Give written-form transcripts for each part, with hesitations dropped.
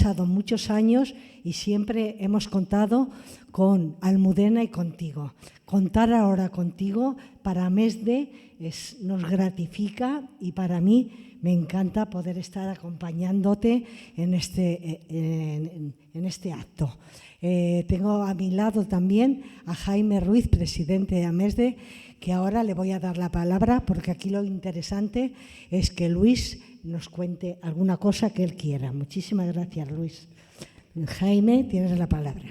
luchado muchos años y siempre hemos contado con Almudena y contigo. Contar ahora contigo para Amesde nos gratifica y para mí me encanta poder estar acompañándote en este acto. Tengo a mi lado también a Jaime Ruiz, presidente de Amesde, que ahora le voy a dar la palabra porque aquí lo interesante es que Luis nos cuente alguna cosa que él quiera. Muchísimas gracias, Luis. Jaime, tienes la palabra.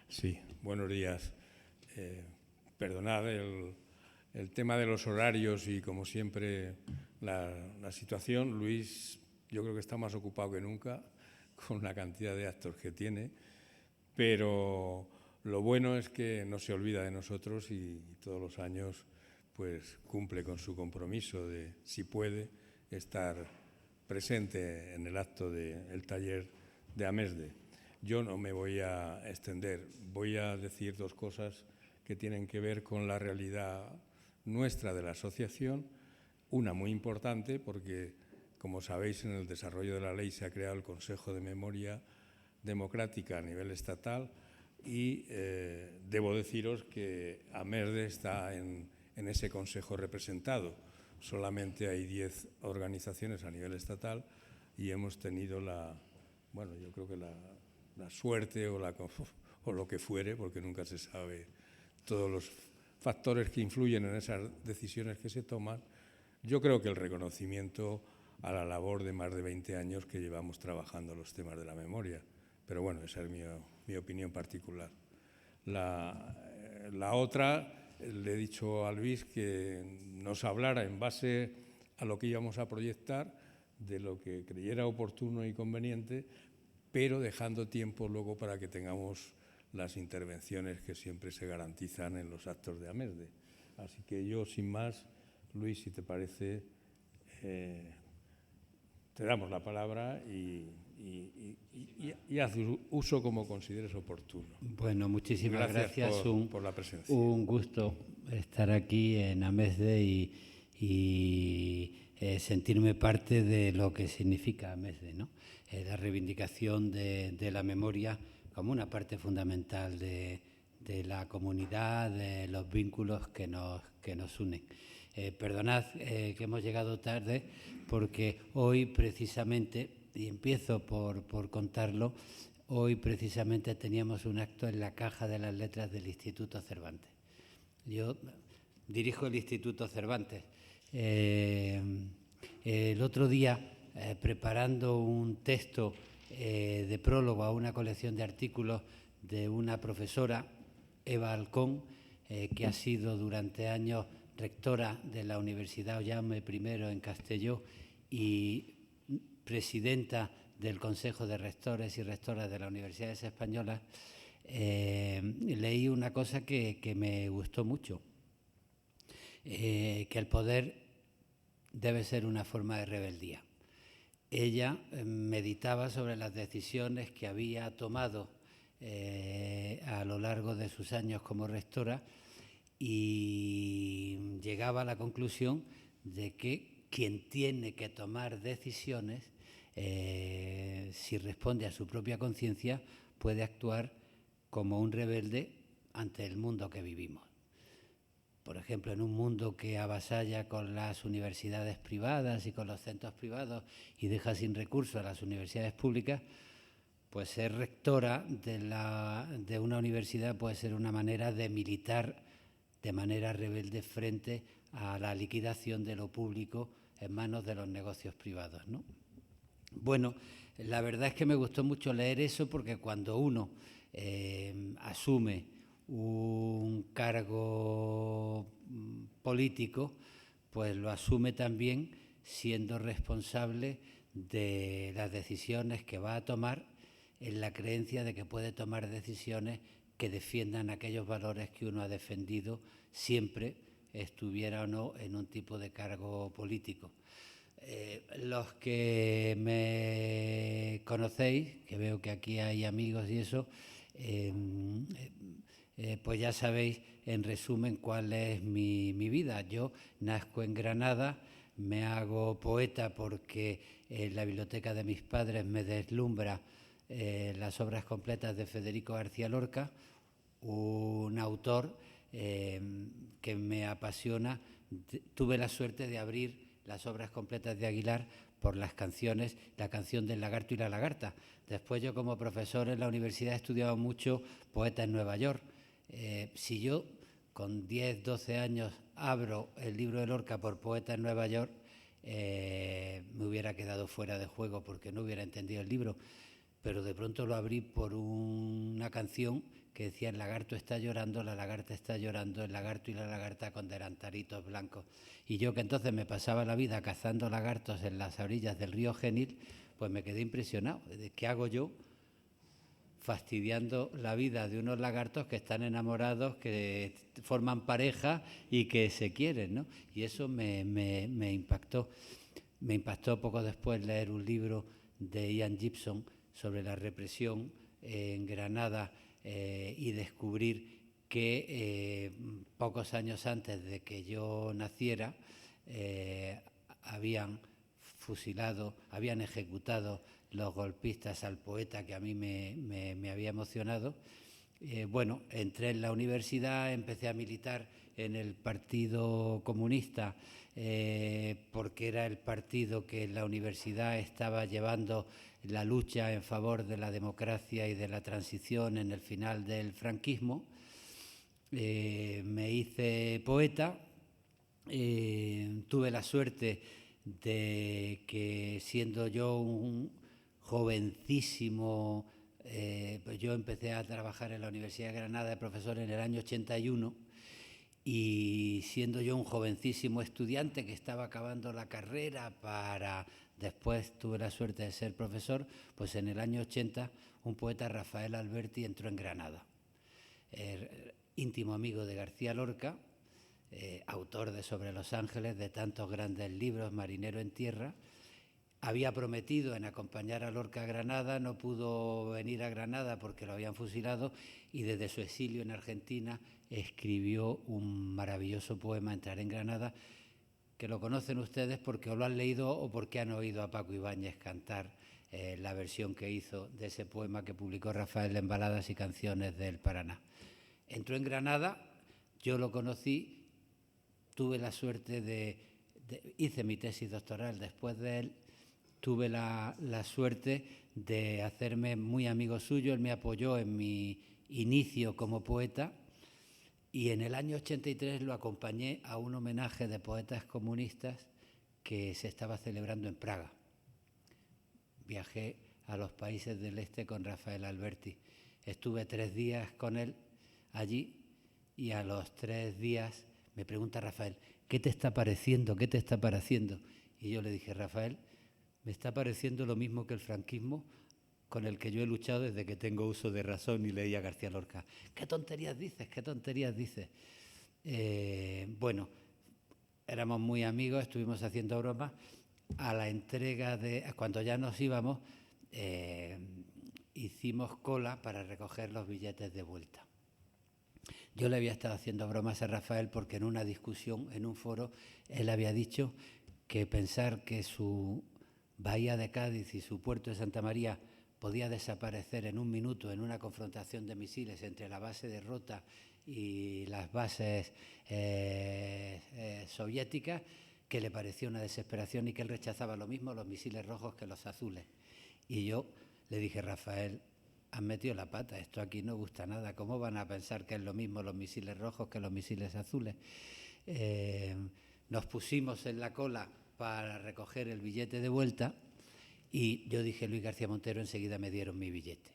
Sí, buenos días. Perdonad el tema de los horarios y, como siempre, la situación. Luis, yo creo que está más ocupado que nunca con la cantidad de actos que tiene, pero lo bueno es que no se olvida de nosotros y todos los años pues cumple con su compromiso de, si puede, estar presente en el acto del taller de Amesde. Yo no me voy a extender, voy a decir dos cosas que tienen que ver con la realidad nuestra de la asociación. Una muy importante porque, como sabéis, en el desarrollo de la ley se ha creado el Consejo de Memoria Democrática a nivel estatal y debo deciros que Amesde está en ese consejo representado. Solamente hay 10 organizaciones a nivel estatal y hemos tenido yo creo que la suerte o lo que fuere, porque nunca se sabe todos los factores que influyen en esas decisiones que se toman. Yo creo que el reconocimiento a la labor de más de 20 años que llevamos trabajando los temas de la memoria. Pero bueno, esa es mi opinión particular. La otra, le he dicho a Luis que nos hablara en base a lo que íbamos a proyectar, de lo que creyera oportuno y conveniente, pero dejando tiempo luego para que tengamos las intervenciones que siempre se garantizan en los actos de Amesde. Así que yo, sin más, Luis, si te parece, te damos la palabra y haz uso como consideres oportuno. Bueno, muchísimas gracias por la presencia. Un gusto estar aquí en Amesde y sentirme parte de lo que significa Amesde, ¿no? La reivindicación de la memoria como una parte fundamental de la comunidad, de los vínculos que nos unen. Perdonad que hemos llegado tarde porque hoy precisamente, y empiezo por contarlo, hoy precisamente teníamos un acto en la Caja de las Letras del Instituto Cervantes. Yo dirijo el Instituto Cervantes. El otro día, preparando un texto de prólogo a una colección de artículos de una profesora, Eva Alcón, que ha sido durante años rectora de la Universidad Jaume I en Castelló y presidenta del Consejo de Rectores y Rectoras de las Universidades Españolas, leí una cosa que me gustó mucho, que el poder debe ser una forma de rebeldía. Ella meditaba sobre las decisiones que había tomado a lo largo de sus años como rectora y llegaba a la conclusión de que quien tiene que tomar decisiones, si responde a su propia conciencia, puede actuar como un rebelde ante el mundo que vivimos. Por ejemplo, en un mundo que avasalla con las universidades privadas y con los centros privados y deja sin recursos a las universidades públicas, pues ser rectora de una universidad puede ser una manera de militar de manera rebelde frente a la liquidación de lo público en manos de los negocios privados, ¿no? Bueno, la verdad es que me gustó mucho leer eso porque cuando uno asume un cargo político, pues lo asume también siendo responsable de las decisiones que va a tomar, en la creencia de que puede tomar decisiones que defiendan aquellos valores que uno ha defendido siempre, estuviera o no en un tipo de cargo político. Los que me conocéis, que veo que aquí hay amigos y eso, pues ya sabéis en resumen cuál es mi vida. Yo nazco en Granada, me hago poeta porque en la biblioteca de mis padres me deslumbra las obras completas de Federico García Lorca, un autor que me apasiona. Tuve la suerte de abrir las obras completas de Aguilar por las canciones, la canción del lagarto y la lagarta. Después yo, como profesor en la universidad, he estudiado mucho poetas en Nueva York. Si yo con 10, 12 años abro el libro de Lorca por poeta en Nueva York, me hubiera quedado fuera de juego porque no hubiera entendido el libro. Pero de pronto lo abrí por una canción que decía: el lagarto está llorando, la lagarta está llorando, el lagarto y la lagarta con delantaritos blancos. Y yo, que entonces me pasaba la vida cazando lagartos en las orillas del río Genil, pues me quedé impresionado. ¿Qué hago yo fastidiando la vida de unos lagartos que están enamorados, que forman pareja y que se quieren, ¿no? Y eso me impactó. Me impactó poco después leer un libro de Ian Gibson sobre la represión en Granada y descubrir que pocos años antes de que yo naciera habían fusilado, habían ejecutado los golpistas al poeta, que a mí me había emocionado. Bueno, entré en la universidad, empecé a militar en el Partido Comunista, porque era el partido que la universidad estaba llevando la lucha en favor de la democracia y de la transición en el final del franquismo. Me hice poeta, tuve la suerte de que, siendo yo un jovencísimo, pues yo empecé a trabajar en la Universidad de Granada de profesor en el año 81, y siendo yo un jovencísimo estudiante que estaba acabando la carrera para... Después tuve la suerte de ser profesor, pues en el año 80 un poeta, Rafael Alberti, entró en Granada. Íntimo amigo de García Lorca, autor de Sobre los Ángeles, de tantos grandes libros, Marinero en Tierra. Había prometido en acompañar a Lorca a Granada, no pudo venir a Granada porque lo habían fusilado, y desde su exilio en Argentina escribió un maravilloso poema, Entraré en Granada, que lo conocen ustedes porque o lo han leído o porque han oído a Paco Ibáñez cantar la versión que hizo de ese poema que publicó Rafael en Baladas y Canciones del Paraná. Entró en Granada, yo lo conocí, tuve la suerte hice mi tesis doctoral después de él, tuve la suerte de hacerme muy amigo suyo. Él me apoyó en mi inicio como poeta, y en el año 83 lo acompañé a un homenaje de poetas comunistas que se estaba celebrando en Praga. Viajé a los países del este con Rafael Alberti. Estuve 3 días con él allí, y a los 3 días me pregunta Rafael: ¿qué te está pareciendo? ¿Qué te está pareciendo? Y yo le dije: Rafael, me está pareciendo lo mismo que el franquismo, con el que yo he luchado desde que tengo uso de razón. Y leía a García Lorca. ¿Qué tonterías dices? ¿Qué tonterías dices? Bueno, éramos muy amigos, estuvimos haciendo bromas. A la entrega cuando ya nos íbamos, hicimos cola para recoger los billetes de vuelta. Yo le había estado haciendo bromas a Rafael porque en una discusión, en un foro, él había dicho que pensar que su bahía de Cádiz y su puerto de Santa María podía desaparecer en un minuto en una confrontación de misiles entre la base de Rota y las bases soviéticas, que le pareció una desesperación y que él rechazaba lo mismo los misiles rojos que los azules. Y yo le dije: Rafael, has metido la pata, esto aquí no gusta nada, ¿cómo van a pensar que es lo mismo los misiles rojos que los misiles azules? Nos pusimos en la cola para recoger el billete de vuelta, y yo dije: Luis García Montero. Enseguida me dieron mi billete.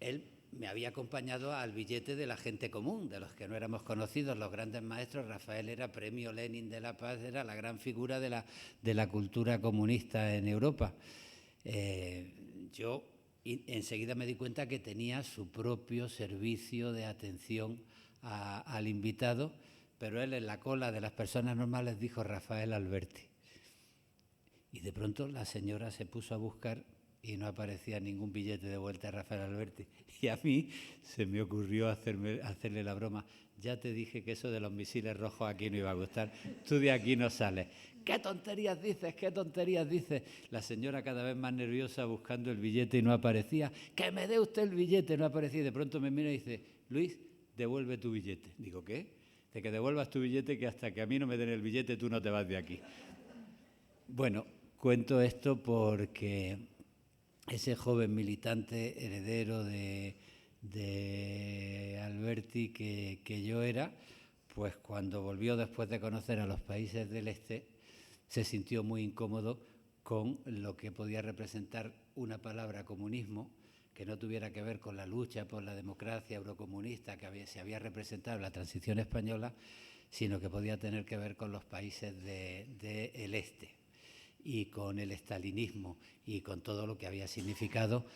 Él me había acompañado al billete de la gente común, de los que no éramos conocidos, los grandes maestros. Rafael era premio Lenin de la Paz, era la gran figura de la cultura comunista en Europa. Yo enseguida me di cuenta que tenía su propio servicio de atención al invitado, pero él, en la cola de las personas normales, dijo: Rafael Alberti. Y de pronto la señora se puso a buscar y no aparecía ningún billete de vuelta a Rafael Alberti. Y a mí se me ocurrió hacerle la broma. Ya te dije que eso de los misiles rojos aquí no iba a gustar. Tú de aquí no sales. ¿Qué tonterías dices? ¿Qué tonterías dices? La señora cada vez más nerviosa buscando el billete y no aparecía. ¡Que me dé usted el billete! No aparecía. Y de pronto me mira y dice, Luis, devuelve tu billete. Digo, ¿qué? De que devuelvas tu billete, que hasta que a mí no me den el billete tú no te vas de aquí. Bueno, cuento esto porque ese joven militante heredero de Alberti que yo era, pues cuando volvió después de conocer a los países del este, se sintió muy incómodo con lo que podía representar una palabra comunismo, que no tuviera que ver con la lucha por la democracia eurocomunista que se había representado en la transición española, sino que podía tener que ver con los países del este y con el estalinismo y con todo lo que había significado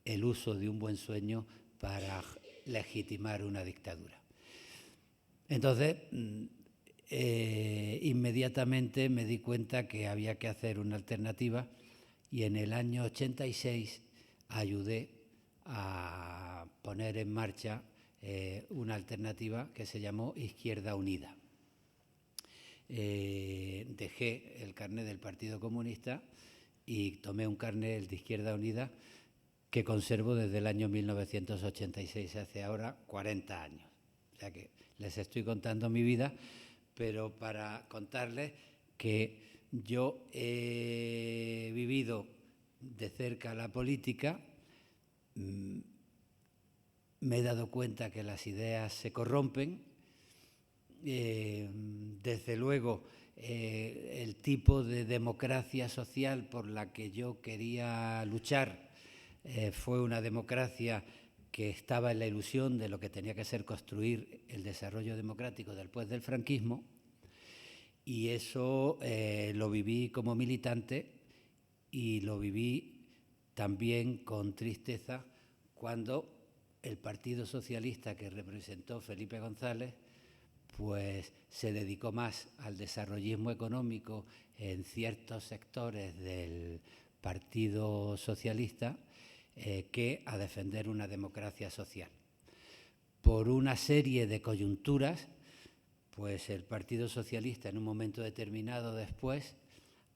el uso de un buen sueño para legitimar una dictadura. Entonces, inmediatamente me di cuenta que había que hacer una alternativa y en el año 86 ayudé a poner en marcha una alternativa que se llamó Izquierda Unida. Dejé el carnet del Partido Comunista y tomé un carnet, el de Izquierda Unida, que conservo desde el año 1986, hace ahora 40 años. O sea que les estoy contando mi vida, pero para contarles que yo he vivido de cerca la política, me he dado cuenta que las ideas se corrompen. Desde luego, el tipo de democracia social por la que yo quería luchar fue una democracia que estaba en la ilusión de lo que tenía que ser construir el desarrollo democrático después del franquismo, y eso lo viví como militante y lo viví también con tristeza cuando el Partido Socialista que representó Felipe González pues se dedicó más al desarrollismo económico en ciertos sectores del Partido Socialista que a defender una democracia social. Por una serie de coyunturas, pues el Partido Socialista en un momento determinado después,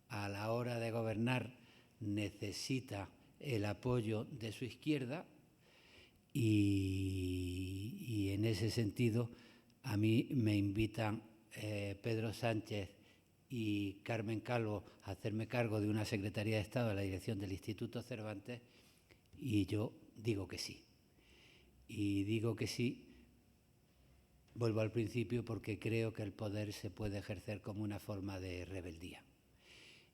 a la hora de gobernar, necesita el apoyo de su izquierda y en ese sentido a mí me invitan Pedro Sánchez y Carmen Calvo a hacerme cargo de una Secretaría de Estado de la dirección del Instituto Cervantes y yo digo que sí. Y digo que sí, vuelvo al principio, porque creo que el poder se puede ejercer como una forma de rebeldía.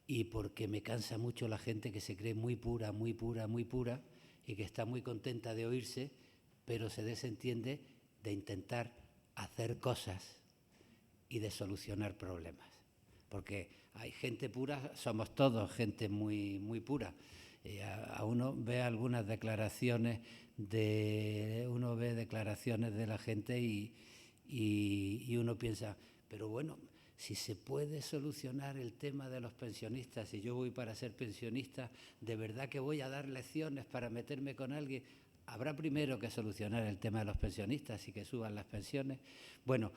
Y porque me cansa mucho la gente que se cree muy pura, muy pura, muy pura y que está muy contenta de oírse, pero se desentiende de intentar hacer cosas y de solucionar problemas. Porque hay gente pura, somos todos gente muy, muy pura. A uno ve algunas declaraciones de la gente y uno piensa, pero bueno, si se puede solucionar el tema de los pensionistas, si yo voy para ser pensionista, ¿de verdad que voy a dar lecciones para meterme con alguien? Habrá primero que solucionar el tema de los pensionistas y que suban las pensiones. Bueno,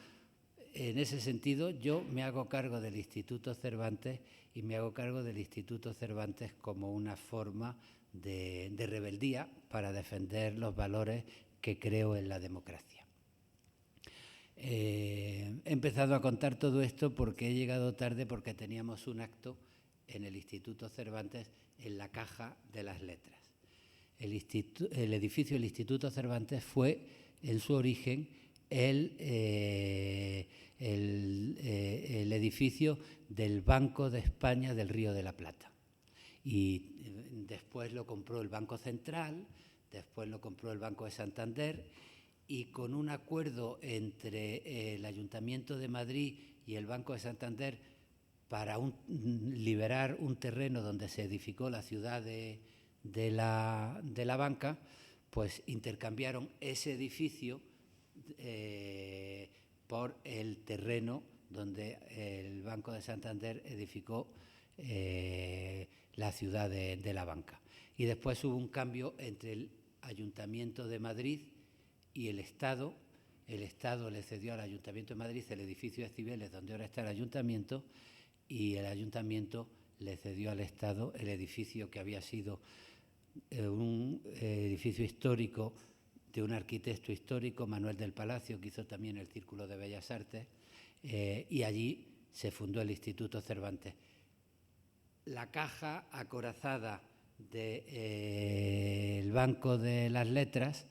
en ese sentido yo me hago cargo del Instituto Cervantes y me hago cargo del Instituto Cervantes como una forma de rebeldía para defender los valores que creo en la democracia. He empezado a contar todo esto porque he llegado tarde, porque teníamos un acto en el Instituto Cervantes en la Caja de las Letras. El edificio del Instituto Cervantes fue, en su origen, el edificio del Banco de España del Río de la Plata. Y después lo compró el Banco Central, después lo compró el Banco de Santander, y con un acuerdo entre el Ayuntamiento de Madrid y el Banco de Santander para liberar un terreno donde se edificó la ciudad de la banca, pues intercambiaron ese edificio por el terreno donde el Banco de Santander edificó la ciudad de la banca. Y después hubo un cambio entre el Ayuntamiento de Madrid y el Estado. El Estado le cedió al Ayuntamiento de Madrid el edificio de Cibeles, donde ahora está el Ayuntamiento, y el Ayuntamiento le cedió al Estado el edificio que había sido un edificio histórico de un arquitecto histórico, Manuel del Palacio, que hizo también el Círculo de Bellas Artes, y allí se fundó el Instituto Cervantes. La caja acorazada del Banco de las Letras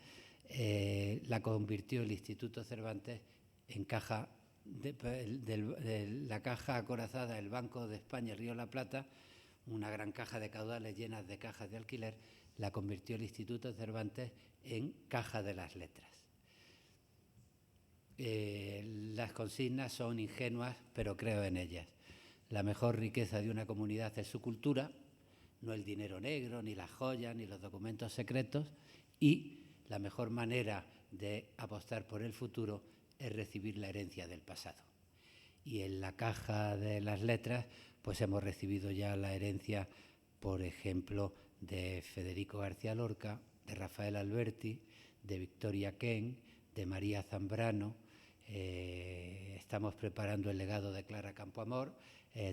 la convirtió el Instituto Cervantes en caja de la caja acorazada del Banco de España, Río de la Plata, una gran caja de caudales llenas de cajas de alquiler, la convirtió el Instituto Cervantes en caja de las letras. Las consignas son ingenuas, pero creo en ellas. La mejor riqueza de una comunidad es su cultura, no el dinero negro, ni las joyas, ni los documentos secretos, y la mejor manera de apostar por el futuro es recibir la herencia del pasado. Y en la caja de las letras, pues hemos recibido ya la herencia, por ejemplo, de Federico García Lorca, de Rafael Alberti, de Victoria Kent, de María Zambrano. Estamos preparando el legado de Clara Campoamor,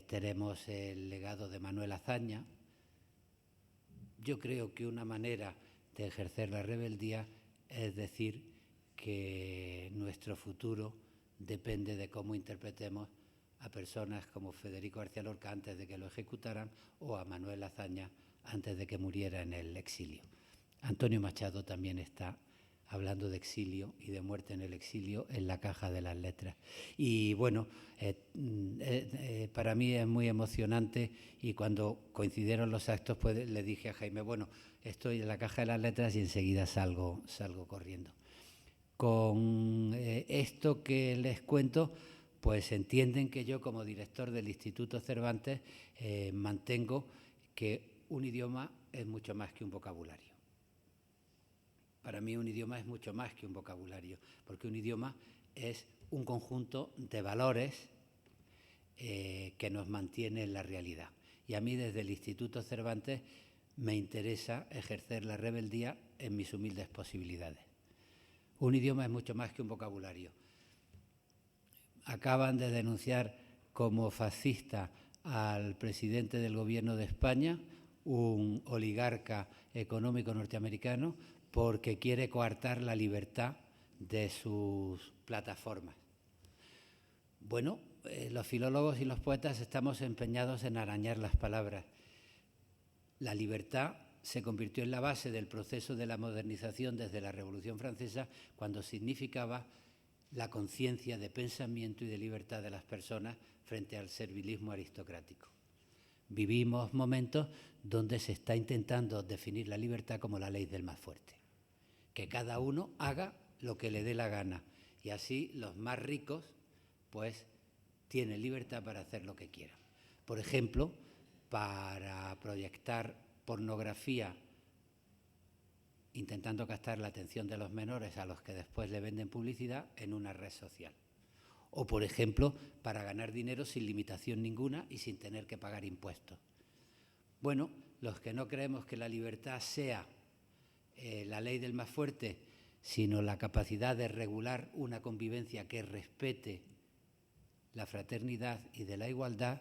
tenemos el legado de Manuel Azaña. Yo creo que una manera de ejercer la rebeldía es decir que nuestro futuro depende de cómo interpretemos a personas como Federico García Lorca antes de que lo ejecutaran o a Manuel Azaña antes de que muriera en el exilio. Antonio Machado también está hablando de exilio y de muerte en el exilio en la caja de las letras. Y bueno, para mí es muy emocionante, y cuando coincidieron los actos pues le dije a Jaime, bueno, estoy en la caja de las letras y enseguida salgo corriendo. Con esto que les cuento, pues entienden que yo, como director del Instituto Cervantes, mantengo que un idioma es mucho más que un vocabulario. Para mí un idioma es mucho más que un vocabulario, porque un idioma es un conjunto de valores que nos mantiene en la realidad. Y a mí desde el Instituto Cervantes me interesa ejercer la rebeldía en mis humildes posibilidades. Un idioma es mucho más que un vocabulario. Acaban de denunciar como fascista al presidente del Gobierno de España, un oligarca económico norteamericano, porque quiere coartar la libertad de sus plataformas. Bueno, los filólogos y los poetas estamos empeñados en arañar las palabras. La libertad se convirtió en la base del proceso de la modernización desde la Revolución Francesa, cuando significaba la conciencia de pensamiento y de libertad de las personas frente al servilismo aristocrático. Vivimos momentos donde se está intentando definir la libertad como la ley del más fuerte. Que cada uno haga lo que le dé la gana, y así los más ricos pues tienen libertad para hacer lo que quieran. Por ejemplo, para proyectar pornografía intentando captar la atención de los menores a los que después le venden publicidad en una red social. O, por ejemplo, para ganar dinero sin limitación ninguna y sin tener que pagar impuestos. Bueno, los que no creemos que la libertad sea la ley del más fuerte, sino la capacidad de regular una convivencia que respete la fraternidad y de la igualdad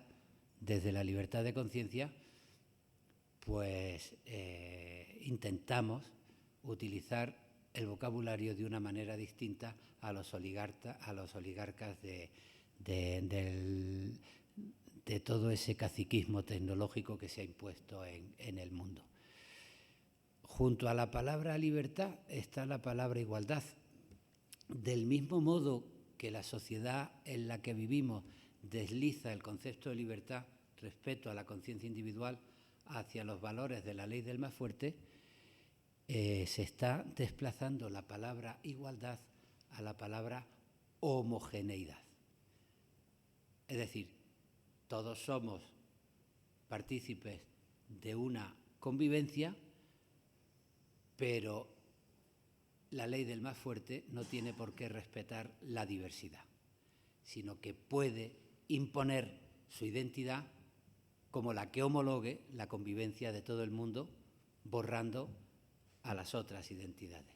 desde la libertad de conciencia, pues intentamos utilizar el vocabulario de una manera distinta a los oligarcas de todo ese caciquismo tecnológico que se ha impuesto en el mundo. Junto a la palabra libertad está la palabra igualdad. Del mismo modo que la sociedad en la que vivimos desliza el concepto de libertad respecto a la conciencia individual hacia los valores de la ley del más fuerte, se está desplazando la palabra igualdad a la palabra homogeneidad. Es decir, todos somos partícipes de una convivencia, pero la ley del más fuerte no tiene por qué respetar la diversidad, sino que puede imponer su identidad como la que homologue la convivencia de todo el mundo borrando a las otras identidades.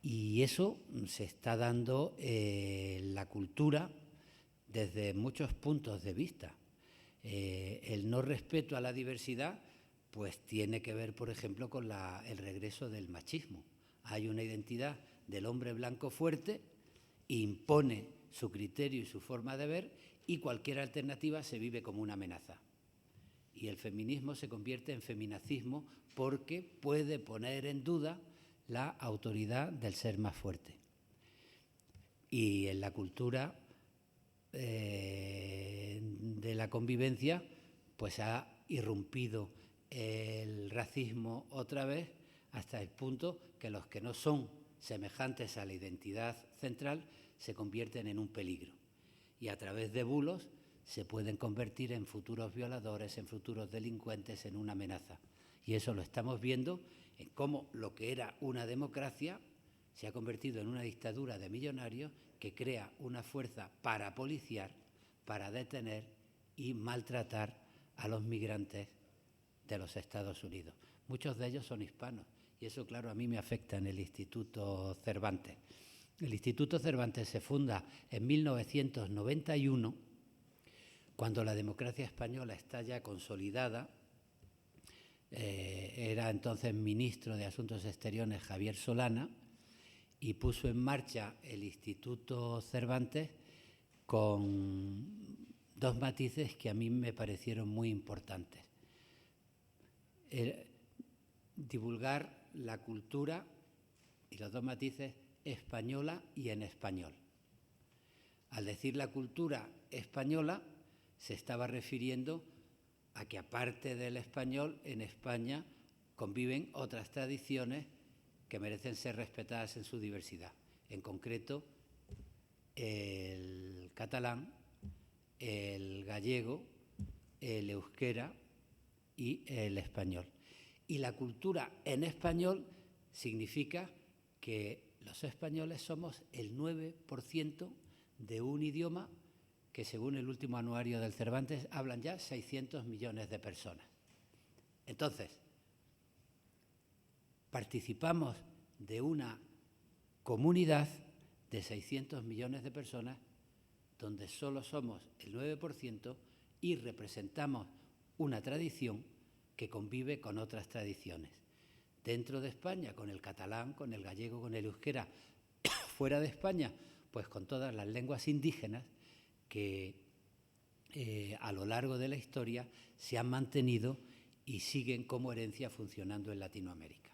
Y eso se está dando en la cultura desde muchos puntos de vista. El no respeto a la diversidad pues tiene que ver, por ejemplo, con el regreso del machismo. Hay una identidad del hombre blanco fuerte, impone su criterio y su forma de ver, y cualquier alternativa se vive como una amenaza. Y el feminismo se convierte en feminacismo porque puede poner en duda la autoridad del ser más fuerte. Y en la cultura de la convivencia pues ha irrumpido el racismo otra vez, hasta el punto que los que no son semejantes a la identidad central se convierten en un peligro. Y a través de bulos se pueden convertir en futuros violadores, en futuros delincuentes, en una amenaza. Y eso lo estamos viendo en cómo lo que era una democracia se ha convertido en una dictadura de millonarios que crea una fuerza parapolicial para detener y maltratar a los migrantes de los Estados Unidos. Muchos de ellos son hispanos y eso, claro, a mí me afecta en el Instituto Cervantes. El Instituto Cervantes se funda en 1991, cuando la democracia española está ya consolidada. Era entonces ministro de Asuntos Exteriores Javier Solana y puso en marcha el Instituto Cervantes con dos matices que a mí me parecieron muy importantes. Divulgar la cultura, y los dos matices, española y en español. Al decir la cultura española, se estaba refiriendo a que aparte del español, en España conviven otras tradiciones que merecen ser respetadas en su diversidad. En concreto, el catalán, el gallego, el euskera y el español. Y la cultura en español significa que los españoles somos el 9% de un idioma que, según el último anuario del Cervantes, hablan ya 600 millones de personas. Entonces, participamos de una comunidad de 600 millones de personas donde solo somos el 9% y representamos una tradición que convive con otras tradiciones. Dentro de España, con el catalán, con el gallego, con el euskera. Fuera de España, pues con todas las lenguas indígenas que a lo largo de la historia se han mantenido y siguen como herencia funcionando en Latinoamérica.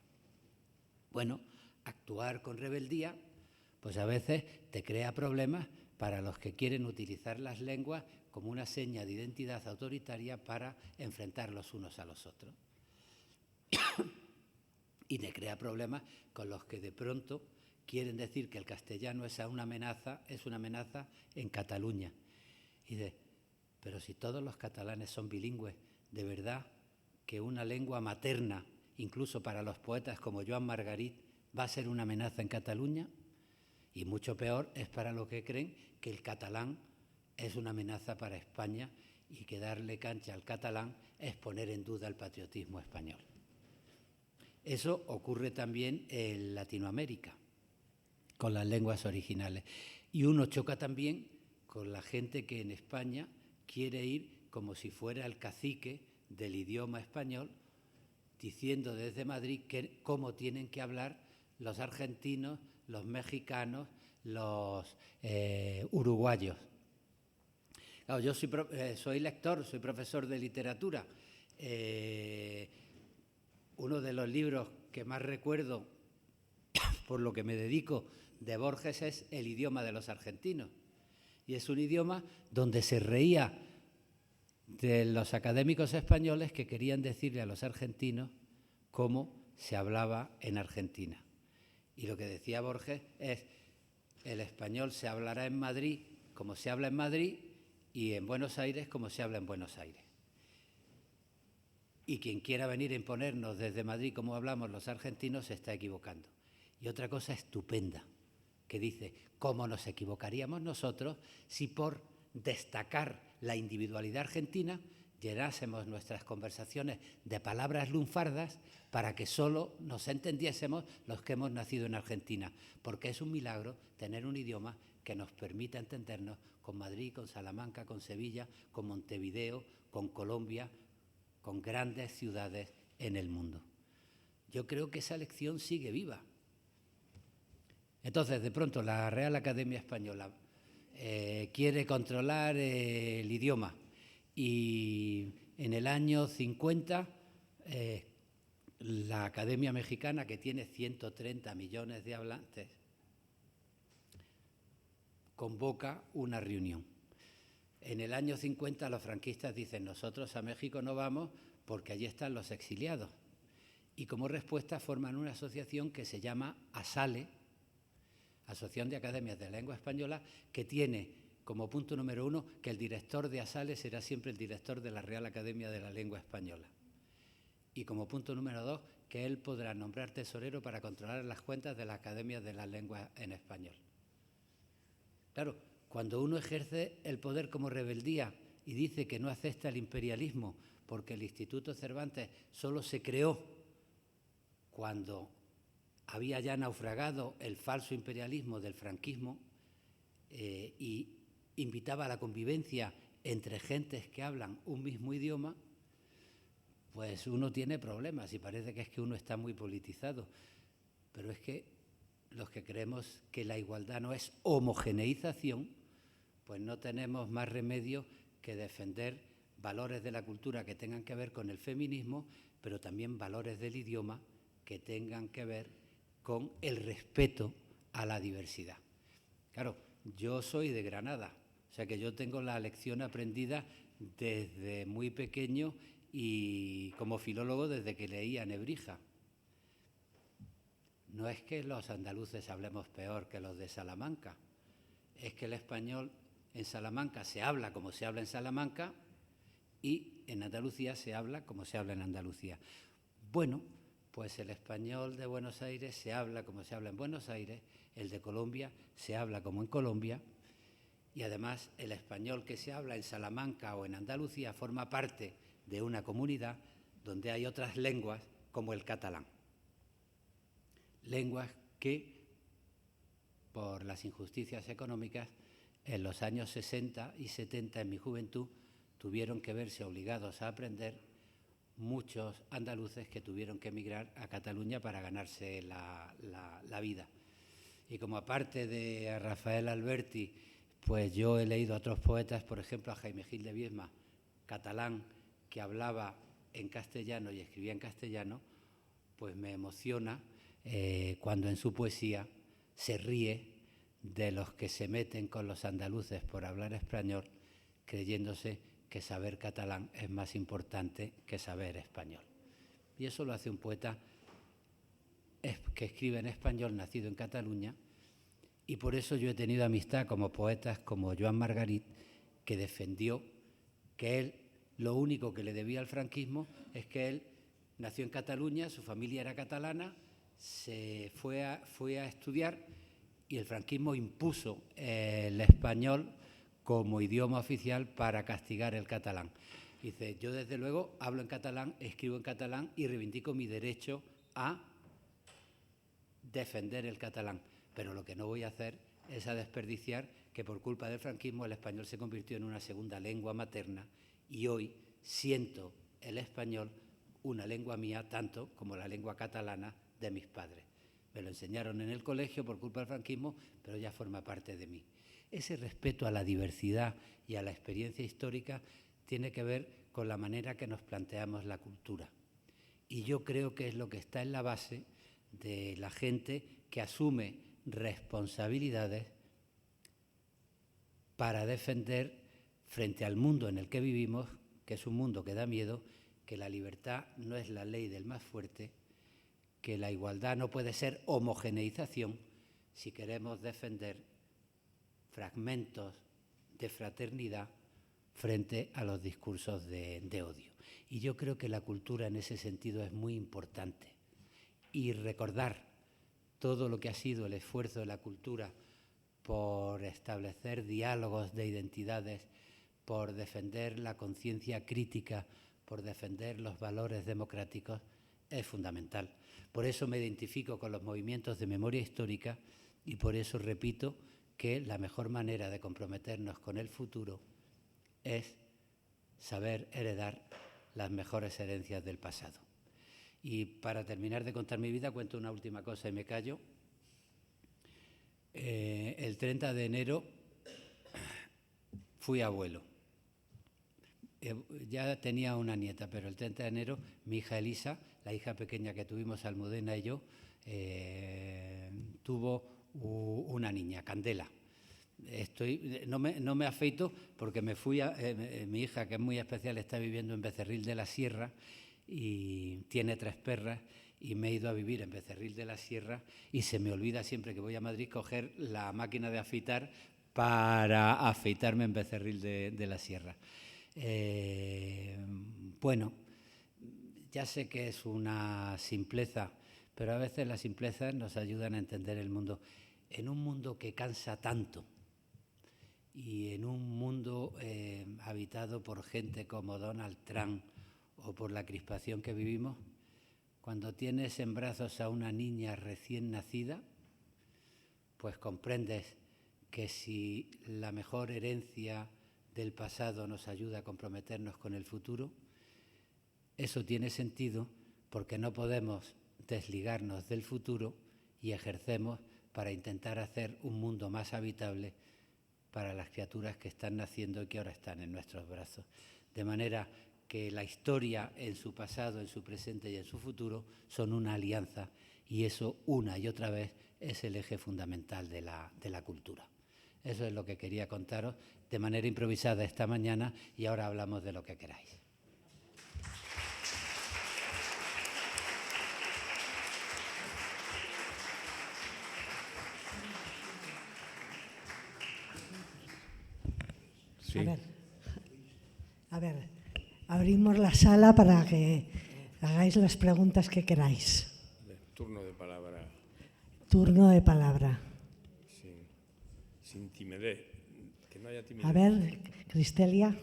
Bueno, actuar con rebeldía, pues a veces te crea problemas para los que quieren utilizar las lenguas como una seña de identidad autoritaria para enfrentar los unos a los otros. Y te crea problemas con los que de pronto quieren decir que el castellano es una amenaza en Cataluña. Y pero si todos los catalanes son bilingües, ¿de verdad que una lengua materna, incluso para los poetas como Joan Margarit, va a ser una amenaza en Cataluña? Y mucho peor es para los que creen que el catalán es una amenaza para España y que darle cancha al catalán es poner en duda el patriotismo español. Eso ocurre también en Latinoamérica, con las lenguas originales. Y uno choca también con la gente que en España quiere ir como si fuera el cacique del idioma español, diciendo desde Madrid cómo tienen que hablar los argentinos, los mexicanos, los uruguayos. Claro, yo soy lector, soy profesor de literatura. Uno de los libros que más recuerdo, por lo que me dedico, de Borges es El idioma de los argentinos. Y es un idioma donde se reía de los académicos españoles que querían decirle a los argentinos cómo se hablaba en Argentina. Y lo que decía Borges es: el español se hablará en Madrid como se habla en Madrid y en Buenos Aires como se habla en Buenos Aires. Y quien quiera venir a imponernos desde Madrid cómo hablamos los argentinos se está equivocando. Y otra cosa estupenda que dice: ¿cómo nos equivocaríamos nosotros si por destacar la individualidad argentina llenásemos nuestras conversaciones de palabras lunfardas para que solo nos entendiésemos los que hemos nacido en Argentina, porque es un milagro tener un idioma que nos permita entendernos con Madrid, con Salamanca, con Sevilla, con Montevideo, con Colombia, con grandes ciudades en el mundo. Yo creo que esa lección sigue viva. Entonces, de pronto, la Real Academia Española quiere controlar el idioma y en el año 50 la Academia Mexicana, que tiene 130 millones de hablantes, convoca una reunión. En el año 50 los franquistas dicen: nosotros a México no vamos porque allí están los exiliados. Y como respuesta forman una asociación que se llama ASALE, Asociación de Academias de Lengua Española, que tiene como punto número 1 que el director de ASALE será siempre el director de la Real Academia de la Lengua Española. Y como punto número 2, que él podrá nombrar tesorero para controlar las cuentas de las Academias de la Lengua en español. Claro, cuando uno ejerce el poder como rebeldía y dice que no acepta el imperialismo porque el Instituto Cervantes solo se creó cuando había ya naufragado el falso imperialismo del franquismo y invitaba a la convivencia entre gentes que hablan un mismo idioma, pues uno tiene problemas y parece que es que uno está muy politizado. Pero es que los que creemos que la igualdad no es homogeneización, pues no tenemos más remedio que defender valores de la cultura que tengan que ver con el feminismo, pero también valores del idioma que tengan que ver con el respeto a la diversidad. Claro, yo soy de Granada, o sea que yo tengo la lección aprendida desde muy pequeño y como filólogo desde que leía Nebrija. No es que los andaluces hablemos peor que los de Salamanca, es que el español en Salamanca se habla como se habla en Salamanca y en Andalucía se habla como se habla en Andalucía. Bueno, pues el español de Buenos Aires se habla como se habla en Buenos Aires, el de Colombia se habla como en Colombia y además el español que se habla en Salamanca o en Andalucía forma parte de una comunidad donde hay otras lenguas como el catalán. Lenguas que, por las injusticias económicas, en los años 60 y 70, en mi juventud, tuvieron que verse obligados a aprender muchos andaluces que tuvieron que emigrar a Cataluña para ganarse la vida. Y como aparte de Rafael Alberti, pues yo he leído a otros poetas, por ejemplo a Jaime Gil de Viedma, catalán, que hablaba en castellano y escribía en castellano, pues me emociona cuando en su poesía se ríe de los que se meten con los andaluces por hablar español, creyéndose que saber catalán es más importante que saber español. Y eso lo hace un poeta que escribe en español, nacido en Cataluña, y por eso yo he tenido amistad como poetas como Joan Margarit, que defendió que él, lo único que le debía al franquismo es que él nació en Cataluña, su familia era catalana, se fue a estudiar y el franquismo impuso el español como idioma oficial para castigar el catalán. Dice, yo desde luego hablo en catalán, escribo en catalán y reivindico mi derecho a defender el catalán, pero lo que no voy a hacer es a desperdiciar que por culpa del franquismo el español se convirtió en una segunda lengua materna y hoy siento el español una lengua mía tanto como la lengua catalana de mis padres. Me lo enseñaron en el colegio por culpa del franquismo, pero ya forma parte de mí. Ese respeto a la diversidad y a la experiencia histórica tiene que ver con la manera que nos planteamos la cultura. Y yo creo que es lo que está en la base de la gente que asume responsabilidades para defender frente al mundo en el que vivimos, que es un mundo que da miedo, que la libertad no es la ley del más fuerte, que la igualdad no puede ser homogeneización si queremos defender fragmentos de fraternidad frente a los discursos de odio. Y yo creo que la cultura en ese sentido es muy importante. Y recordar todo lo que ha sido el esfuerzo de la cultura por establecer diálogos de identidades, por defender la conciencia crítica, por defender los valores democráticos, es fundamental. Por eso me identifico con los movimientos de memoria histórica y por eso repito que la mejor manera de comprometernos con el futuro es saber heredar las mejores herencias del pasado. Y para terminar de contar mi vida, cuento una última cosa y me callo. El 30 de enero fui abuelo. Ya tenía una nieta, pero el 30 de enero mi hija Elisa, la hija pequeña que tuvimos Almudena y yo, tuvo una niña, Candela. No me afeito porque me fui mi hija, que es muy especial, está viviendo en Becerril de la Sierra y tiene 3 perras, y me he ido a vivir en Becerril de la Sierra y se me olvida siempre que voy a Madrid coger la máquina de afeitar para afeitarme en Becerril de la Sierra. Bueno, ya sé que es una simpleza, pero a veces las simplezas nos ayudan a entender el mundo. En un mundo que cansa tanto y en un mundo habitado por gente como Donald Trump o por la crispación que vivimos, cuando tienes en brazos a una niña recién nacida, pues comprendes que si la mejor herencia del pasado nos ayuda a comprometernos con el futuro, eso tiene sentido porque no podemos desligarnos del futuro y ejercemos para intentar hacer un mundo más habitable para las criaturas que están naciendo y que ahora están en nuestros brazos. De manera que la historia en su pasado, en su presente y en su futuro son una alianza, y eso una y otra vez es el eje fundamental de la cultura. Eso es lo que quería contaros de manera improvisada esta mañana, y ahora hablamos de lo que queráis. Sí. A ver, abrimos la sala para que hagáis las preguntas que queráis. Turno de palabra. Turno de palabra. Sin timidez, que no haya timidez. A ver, Cristelia.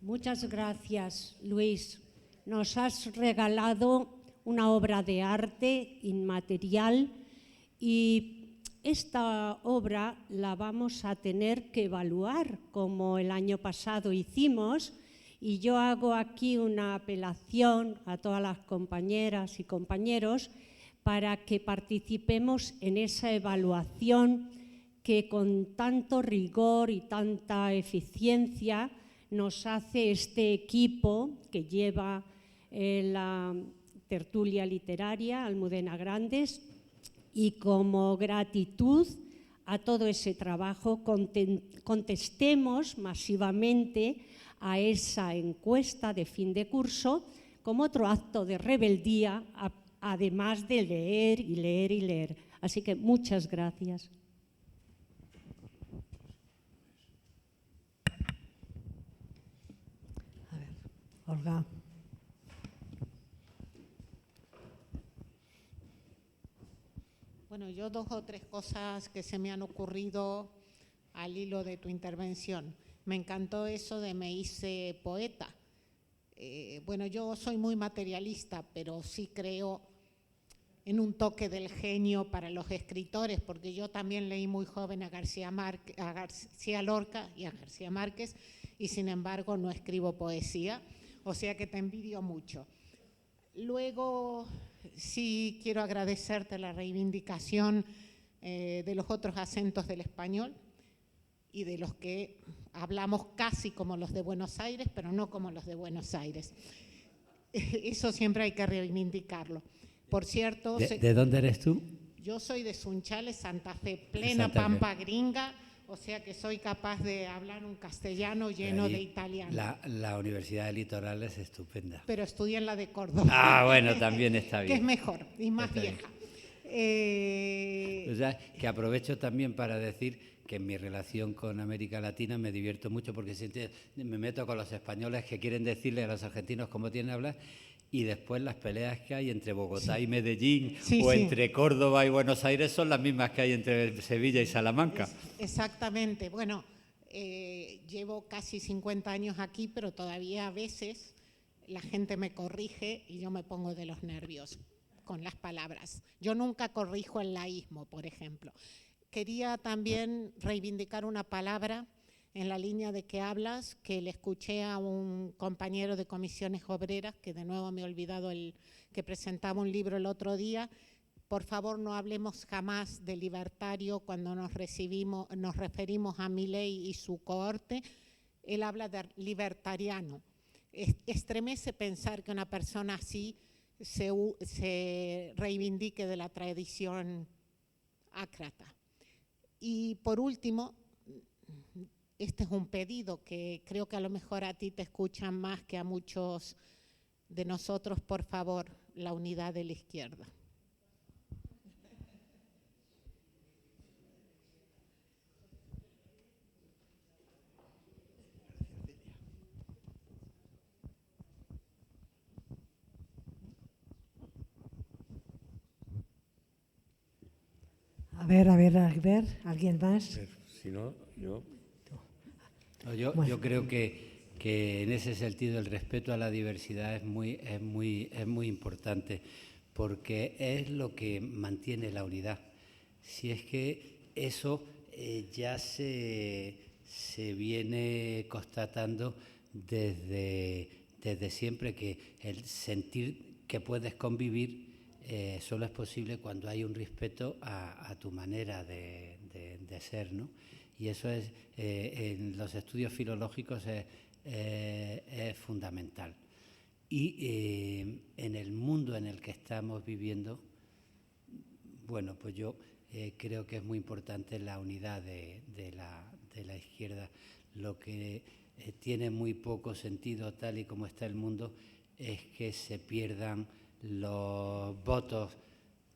Muchas gracias, Luis. Nos has regalado una obra de arte inmaterial y esta obra la vamos a tener que evaluar, como el año pasado hicimos, y yo hago aquí una apelación a todas las compañeras y compañeros para que participemos en esa evaluación que con tanto rigor y tanta eficiencia nos hace este equipo que lleva la tertulia literaria Almudena Grandes, y como gratitud a todo ese trabajo contestemos masivamente a esa encuesta de fin de curso como otro acto de rebeldía, además de leer y leer y leer. Así que muchas gracias. A ver, Olga. Bueno, yo 2 o 3 cosas que se me han ocurrido al hilo de tu intervención. Me encantó eso de me hice poeta. Bueno, yo soy muy materialista, pero sí creo en un toque del genio para los escritores, porque yo también leí muy joven a García Lorca y a García Márquez, y sin embargo no escribo poesía, o sea que te envidio mucho. Luego sí quiero agradecerte la reivindicación de los otros acentos del español y de los que hablamos casi como los de Buenos Aires, pero no como los de Buenos Aires. Eso siempre hay que reivindicarlo. Por cierto… ¿De dónde eres tú? Yo soy de Sunchales, Santa Fe, plena Santa Pampa Fe. Gringa, o sea que soy capaz de hablar un castellano lleno de italiano. La Universidad del Litoral es estupenda. Pero estudié en la de Córdoba. Ah, bueno, también está bien. Que es mejor y más está vieja. O sea, que aprovecho también para decir que en mi relación con América Latina me divierto mucho porque me meto con los españoles que quieren decirle a los argentinos cómo tienen que hablar, y después las peleas que hay entre Bogotá y Medellín Sí, o sí. entre Córdoba y Buenos Aires son las mismas que hay entre Sevilla y Salamanca. Exactamente. Bueno, llevo casi 50 años aquí, pero todavía a veces la gente me corrige y yo me pongo de los nervios con las palabras. Yo nunca corrijo el laísmo, por ejemplo. Quería también reivindicar una palabra en la línea de que hablas, que le escuché a un compañero de Comisiones Obreras, que de nuevo me he olvidado que presentaba un libro el otro día. Por favor, no hablemos jamás de libertario cuando nos referimos a Milei y su cohorte. Él habla de libertariano. Estremece pensar que una persona así se reivindique de la tradición ácrata. Y por último, este es un pedido que creo que a lo mejor a ti te escuchan más que a muchos de nosotros. Por favor, la unidad de la izquierda. A ver, ¿alguien más? Si no, yo... No, yo creo que en ese sentido el respeto a la diversidad es muy importante, porque es lo que mantiene la unidad. Si es que eso ya se viene constatando desde siempre, que el sentir que puedes convivir solo es posible cuando hay un respeto a tu manera de ser, ¿no? Y eso es, en los estudios filológicos es fundamental. Y en el mundo en el que estamos viviendo, bueno, pues yo creo que es muy importante la unidad de la izquierda. Lo que tiene muy poco sentido, tal y como está el mundo, es que se pierdan los votos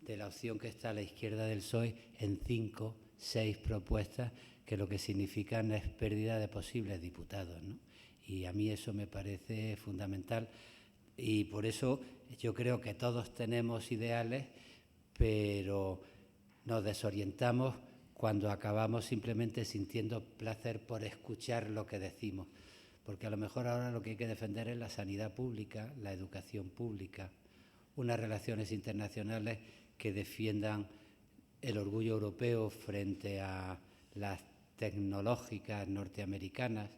de la opción que está a la izquierda del PSOE en 5, 6 propuestas, que lo que significan es pérdida de posibles diputados, ¿no? Y a mí eso me parece fundamental, y por eso yo creo que todos tenemos ideales, pero nos desorientamos cuando acabamos simplemente sintiendo placer por escuchar lo que decimos, porque a lo mejor ahora lo que hay que defender es la sanidad pública, la educación pública, unas relaciones internacionales que defiendan el orgullo europeo frente a las tecnológicas norteamericanas,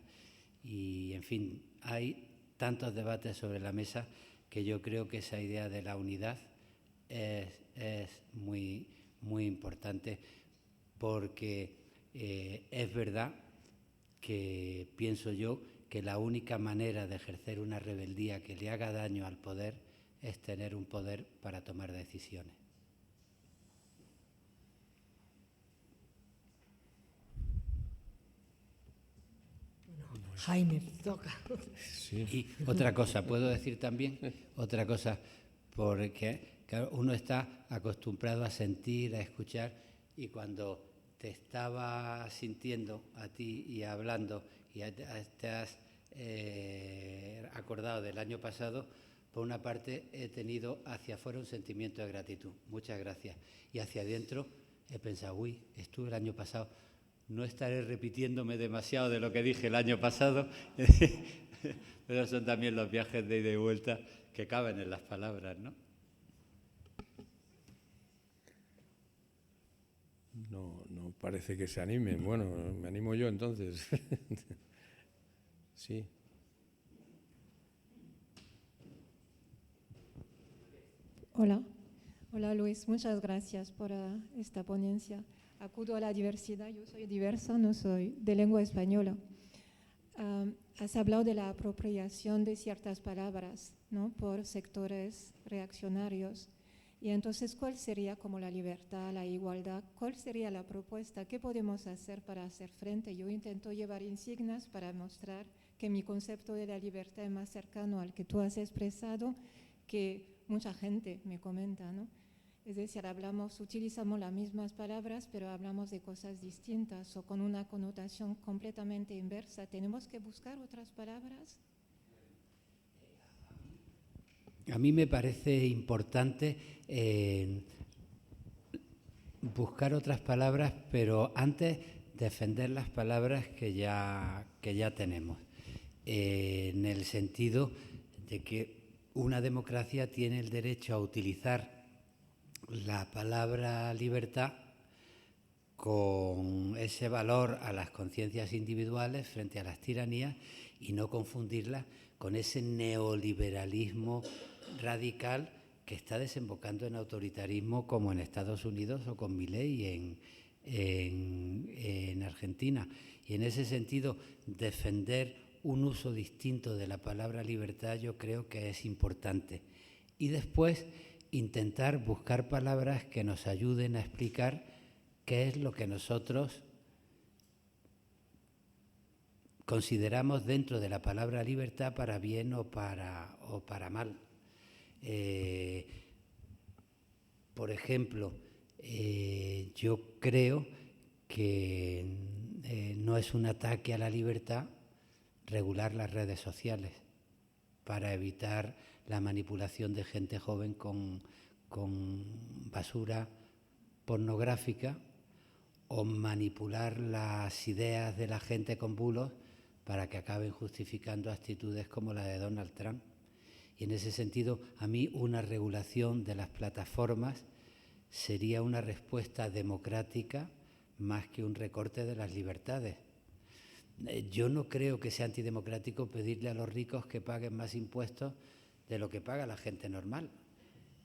y, en fin, hay tantos debates sobre la mesa que yo creo que esa idea de la unidad es muy importante, porque es verdad que pienso yo que la única manera de ejercer una rebeldía que le haga daño al poder es tener un poder para tomar decisiones. Jaime, toca. Sí. Y otra cosa, ¿puedo decir también? Otra cosa, porque claro, uno está acostumbrado a sentir, a escuchar, y cuando te estaba sintiendo a ti y hablando y te has acordado del año pasado, por una parte he tenido hacia afuera un sentimiento de gratitud, muchas gracias, y hacia adentro he pensado, uy, estuve el año pasado, no estaré repitiéndome demasiado de lo que dije el año pasado, pero son también los viajes de ida y vuelta que caben en las palabras, ¿no? No parece que se animen. Bueno, me animo yo entonces. Sí. Hola Luis, muchas gracias por esta ponencia. Acudo a la diversidad, yo soy diversa, no soy de lengua española. Has hablado de la apropiación de ciertas palabras, ¿no?, por sectores reaccionarios. Y entonces, ¿cuál sería como la libertad, la igualdad? ¿Cuál sería la propuesta? ¿Qué podemos hacer para hacer frente? Yo intento llevar insignias para mostrar que mi concepto de la libertad es más cercano al que tú has expresado, que mucha gente me comenta, ¿no? Es decir, utilizamos las mismas palabras, pero hablamos de cosas distintas o con una connotación completamente inversa. ¿Tenemos que buscar otras palabras? a mí me parece importante buscar otras palabras, pero antes defender las palabras que ya tenemos, en el sentido de que una democracia tiene el derecho a utilizar la palabra libertad con ese valor a las conciencias individuales frente a las tiranías y no confundirla con ese neoliberalismo radical que está desembocando en autoritarismo, como en Estados Unidos o con Milei en Argentina. Y en ese sentido, defender un uso distinto de la palabra libertad yo creo que es importante. Y después intentar buscar palabras que nos ayuden a explicar qué es lo que nosotros consideramos dentro de la palabra libertad para bien o para mal. Por ejemplo, yo creo que no es un ataque a la libertad regular las redes sociales para evitar la manipulación de gente joven con basura pornográfica o manipular las ideas de la gente con bulos para que acaben justificando actitudes como la de Donald Trump. Y en ese sentido, a mí una regulación de las plataformas sería una respuesta democrática más que un recorte de las libertades. Yo no creo que sea antidemocrático pedirle a los ricos que paguen más impuestos de lo que paga la gente normal.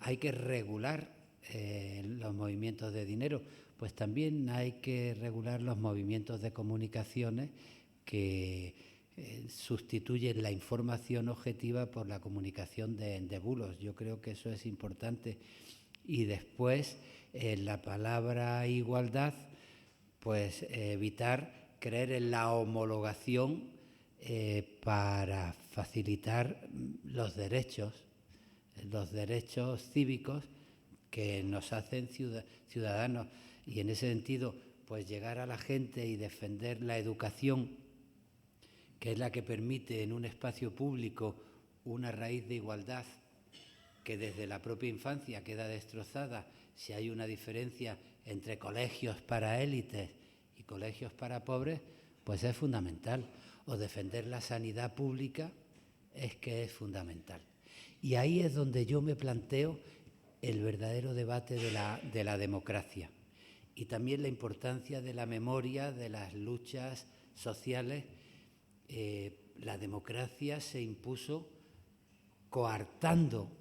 Hay que regular los movimientos de dinero, pues también hay que regular los movimientos de comunicaciones que sustituyen la información objetiva por la comunicación de bulos. Yo creo que eso es importante. Y después, la palabra igualdad, pues evitar creer en la homologación para facilitar los derechos cívicos que nos hacen ciudadanos. Y en ese sentido, pues llegar a la gente y defender la educación, que es la que permite en un espacio público una raíz de igualdad que desde la propia infancia queda destrozada si hay una diferencia entre colegios para élites y colegios para pobres, pues es fundamental. O defender la sanidad pública es que es fundamental. Y ahí es donde yo me planteo el verdadero debate de la democracia y también la importancia de la memoria de las luchas sociales. La democracia se impuso coartando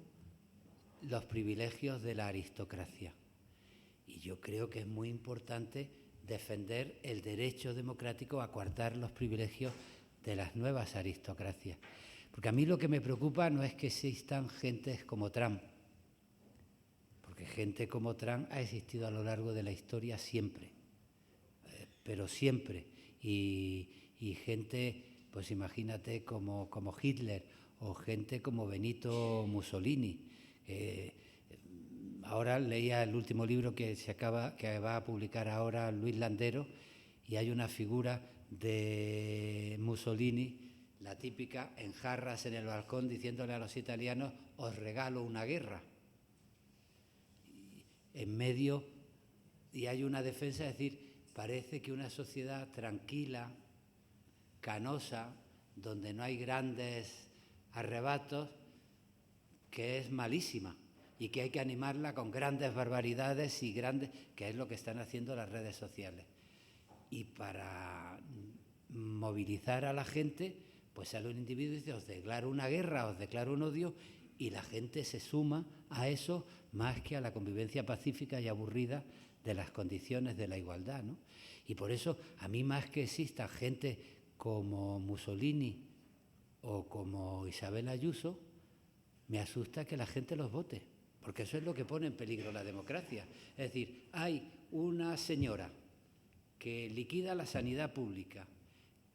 los privilegios de la aristocracia. Y yo creo que es muy importante defender el derecho democrático a coartar los privilegios de las nuevas aristocracias. Porque a mí lo que me preocupa no es que existan gentes como Trump, porque gente como Trump ha existido a lo largo de la historia siempre, pero siempre. Y gente, pues imagínate, como Hitler o gente como Benito Mussolini. Ahora leía el último libro que va a publicar ahora Luis Landero, y hay una figura de Mussolini, la típica, en jarras en el balcón, diciéndole a los italianos: os regalo una guerra. En medio, y hay una defensa, es decir, parece que una sociedad tranquila, canosa, donde no hay grandes arrebatos, que es malísima y que hay que animarla con grandes barbaridades que es lo que están haciendo las redes sociales. Y para movilizar a la gente, pues sale un individuo y dice: os declaro una guerra, os declaro un odio, y la gente se suma a eso más que a la convivencia pacífica y aburrida de las condiciones de la igualdad, ¿no? Y por eso, a mí, más que exista gente como Mussolini o como Isabel Ayuso, me asusta que la gente los vote, porque eso es lo que pone en peligro la democracia. Es decir, hay una señora que liquida la sanidad pública,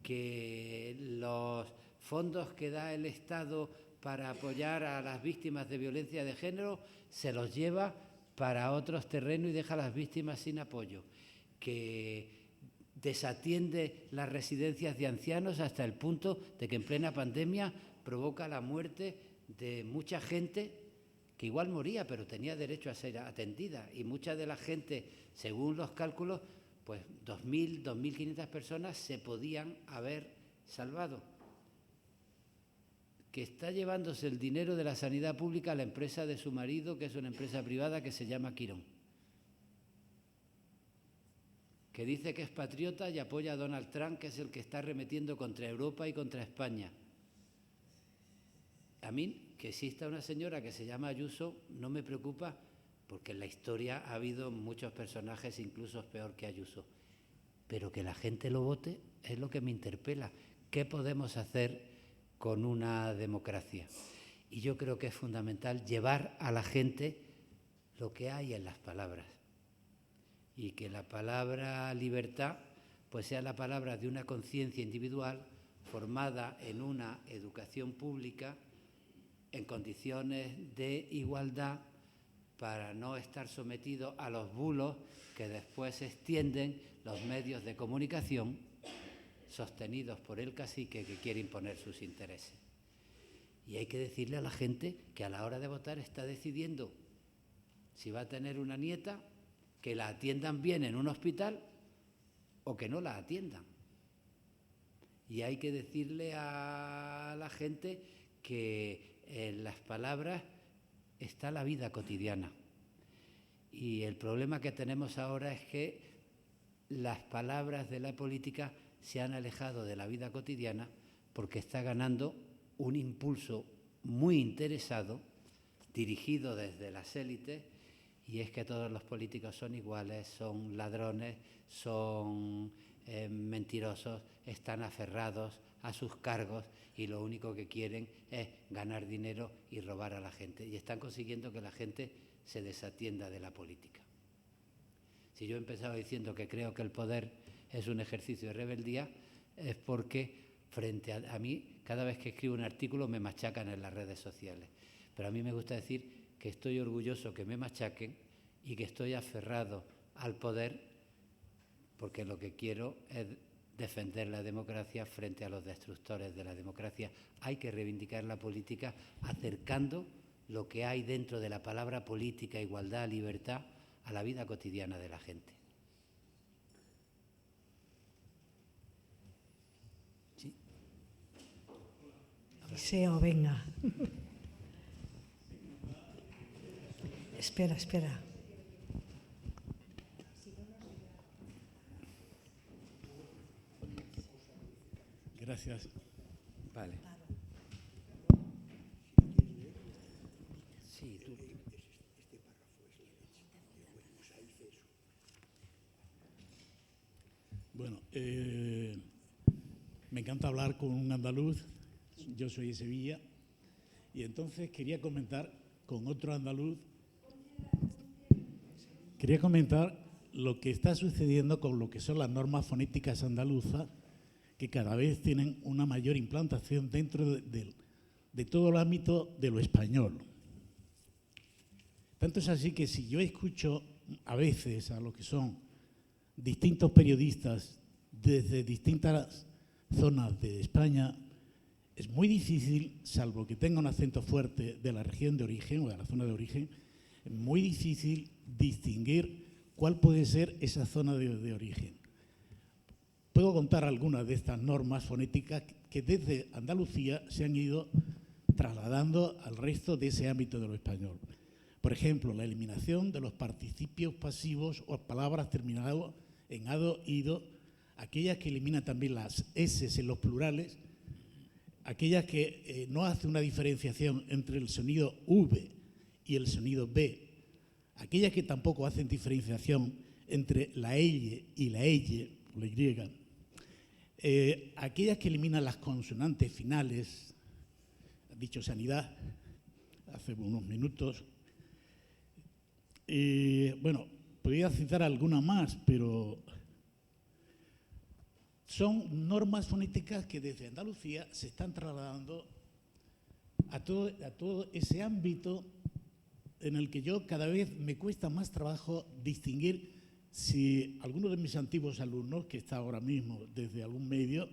que los fondos que da el Estado para apoyar a las víctimas de violencia de género se los lleva para otros terrenos y deja a las víctimas sin apoyo, que desatiende las residencias de ancianos hasta el punto de que en plena pandemia provoca la muerte de mucha gente que igual moría, pero tenía derecho a ser atendida. Y mucha de la gente, según los cálculos, pues 2.000, 2.500 personas se podían haber salvado. Que está llevándose el dinero de la sanidad pública a la empresa de su marido, que es una empresa privada que se llama Quirón, que dice que es patriota y apoya a Donald Trump, que es el que está arremetiendo contra Europa y contra España. A mí, que exista una señora que se llama Ayuso, no me preocupa, porque en la historia ha habido muchos personajes incluso peor que Ayuso. Pero que la gente lo vote es lo que me interpela. ¿Qué podemos hacer con una democracia? Y yo creo que es fundamental llevar a la gente lo que hay en las palabras. Y que la palabra libertad pues sea la palabra de una conciencia individual formada en una educación pública en condiciones de igualdad, para no estar sometido a los bulos que después extienden los medios de comunicación sostenidos por el cacique que quiere imponer sus intereses. Y hay que decirle a la gente que a la hora de votar está decidiendo si va a tener una nieta, que la atiendan bien en un hospital o que no la atiendan. Y hay que decirle a la gente que en las palabras está la vida cotidiana. Y el problema que tenemos ahora es que las palabras de la política se han alejado de la vida cotidiana porque está ganando un impulso muy interesado, dirigido desde las élites, y es que todos los políticos son iguales, son ladrones, son mentirosos, están aferrados a sus cargos y lo único que quieren es ganar dinero y robar a la gente. Y están consiguiendo que la gente se desatienda de la política. Si yo he empezado diciendo que creo que el poder es un ejercicio de rebeldía, es porque frente a mí, cada vez que escribo un artículo me machacan en las redes sociales. Pero a mí me gusta decir que estoy orgulloso que me machaquen y que estoy aferrado al poder porque lo que quiero es defender la democracia frente a los destructores de la democracia. Hay que reivindicar la política acercando lo que hay dentro de la palabra política, igualdad, libertad, a la vida cotidiana de la gente. ¿Sí? Eliseo, venga. Espera. Gracias. Vale. Sí, tú. Bueno, me encanta hablar con un andaluz. Yo soy de Sevilla. Y entonces quería comentar con otro andaluz. Quería comentar lo que está sucediendo con lo que son las normas fonéticas andaluzas, que cada vez tienen una mayor implantación dentro de todo el ámbito de lo español. Tanto es así que si yo escucho a veces a lo que son distintos periodistas desde distintas zonas de España, es muy difícil, salvo que tenga un acento fuerte de la región de origen o de la zona de origen, es muy difícil distinguir cuál puede ser esa zona de origen. Puedo contar algunas de estas normas fonéticas que desde Andalucía se han ido trasladando al resto de ese ámbito de lo español. Por ejemplo, la eliminación de los participios pasivos o palabras terminadas en ado, ido, aquellas que eliminan también las S en los plurales, aquellas que no hacen una diferenciación entre el sonido V y el sonido B, aquellas que tampoco hacen diferenciación entre la L y la Y, o la Y, aquellas que eliminan las consonantes finales, ha dicho Sanidad hace unos minutos. Bueno, podría citar alguna más, pero son normas fonéticas que desde Andalucía se están trasladando a todo ese ámbito en el que yo cada vez me cuesta más trabajo distinguir si alguno de mis antiguos alumnos, que está ahora mismo desde algún medio,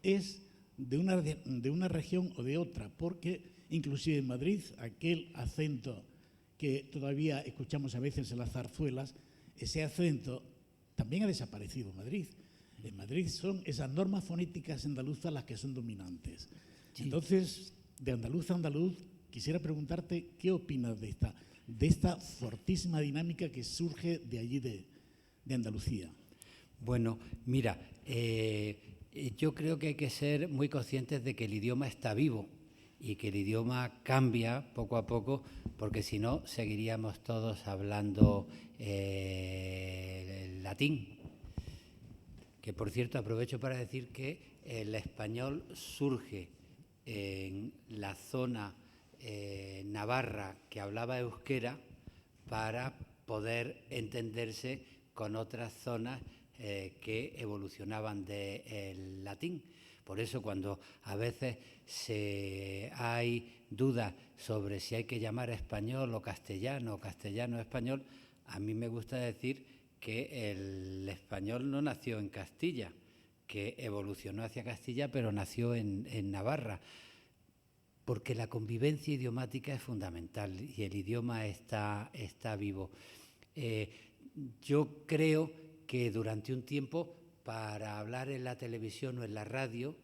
es de una región o de otra, porque inclusive en Madrid, aquel acento que todavía escuchamos a veces en las zarzuelas, ese acento también ha desaparecido en Madrid. En Madrid son esas normas fonéticas andaluzas las que son dominantes. Sí. Entonces, de andaluz a andaluz, quisiera preguntarte qué opinas de esta fortísima dinámica que surge de allí, de Andalucía. Bueno, mira, yo creo que hay que ser muy conscientes de que el idioma está vivo y que el idioma cambia poco a poco, porque si no seguiríamos todos hablando el latín. Que, por cierto, aprovecho para decir que el español surge en la zona navarra que hablaba euskera para poder entenderse con otras zonas que evolucionaban del latín. Por eso, cuando a veces hay dudas sobre si hay que llamar español o castellano español, a mí me gusta decir que el español no nació en Castilla, que evolucionó hacia Castilla, pero nació en Navarra, porque la convivencia idiomática es fundamental y el idioma está vivo. Yo creo que durante un tiempo, para hablar en la televisión o en la radio,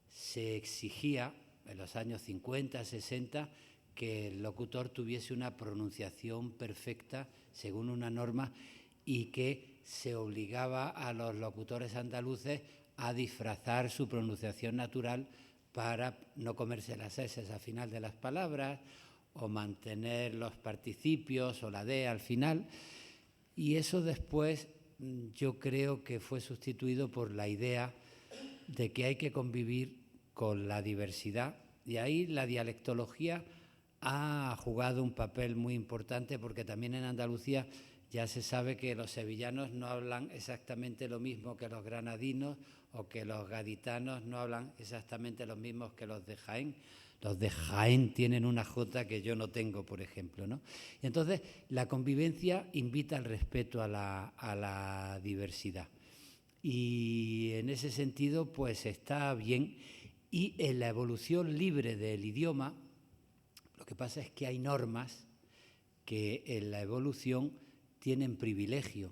se exigía, en los años 50, 60, que el locutor tuviese una pronunciación perfecta según una norma y que se obligaba a los locutores andaluces a disfrazar su pronunciación natural para no comerse las eses al final de las palabras o mantener los participios o la de al final. Y eso después yo creo que fue sustituido por la idea de que hay que convivir con la diversidad. Y ahí la dialectología ha jugado un papel muy importante, porque también en Andalucía ya se sabe que los sevillanos no hablan exactamente lo mismo que los granadinos, o que los gaditanos no hablan exactamente lo mismo que los de Jaén. Los de Jaén tienen una jota que yo no tengo, por ejemplo, ¿no? Y entonces, la convivencia invita al respeto a la diversidad. Y en ese sentido, pues está bien. Y en la evolución libre del idioma, lo que pasa es que hay normas que en la evolución tienen privilegio.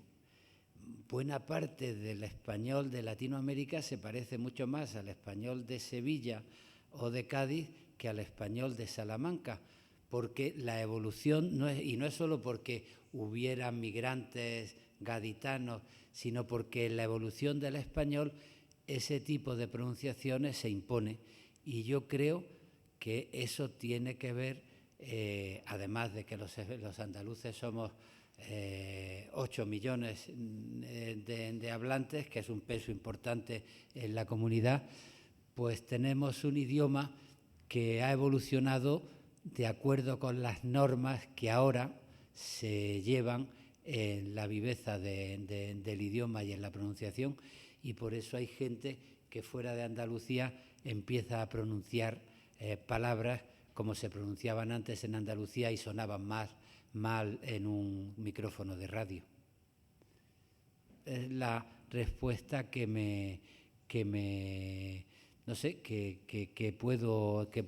Buena parte del español de Latinoamérica se parece mucho más al español de Sevilla o de Cádiz que al español de Salamanca, porque la evolución no es solo porque hubiera migrantes gaditanos, sino porque en la evolución del español ese tipo de pronunciaciones se impone. Y yo creo que eso tiene que ver, además de que los andaluces somos 8 millones de hablantes, que es un peso importante en la comunidad, pues tenemos un idioma que ha evolucionado de acuerdo con las normas que ahora se llevan en la viveza del idioma y en la pronunciación, y por eso hay gente que fuera de Andalucía empieza a pronunciar palabras como se pronunciaban antes en Andalucía y sonaban más mal en un micrófono de radio. Es la respuesta que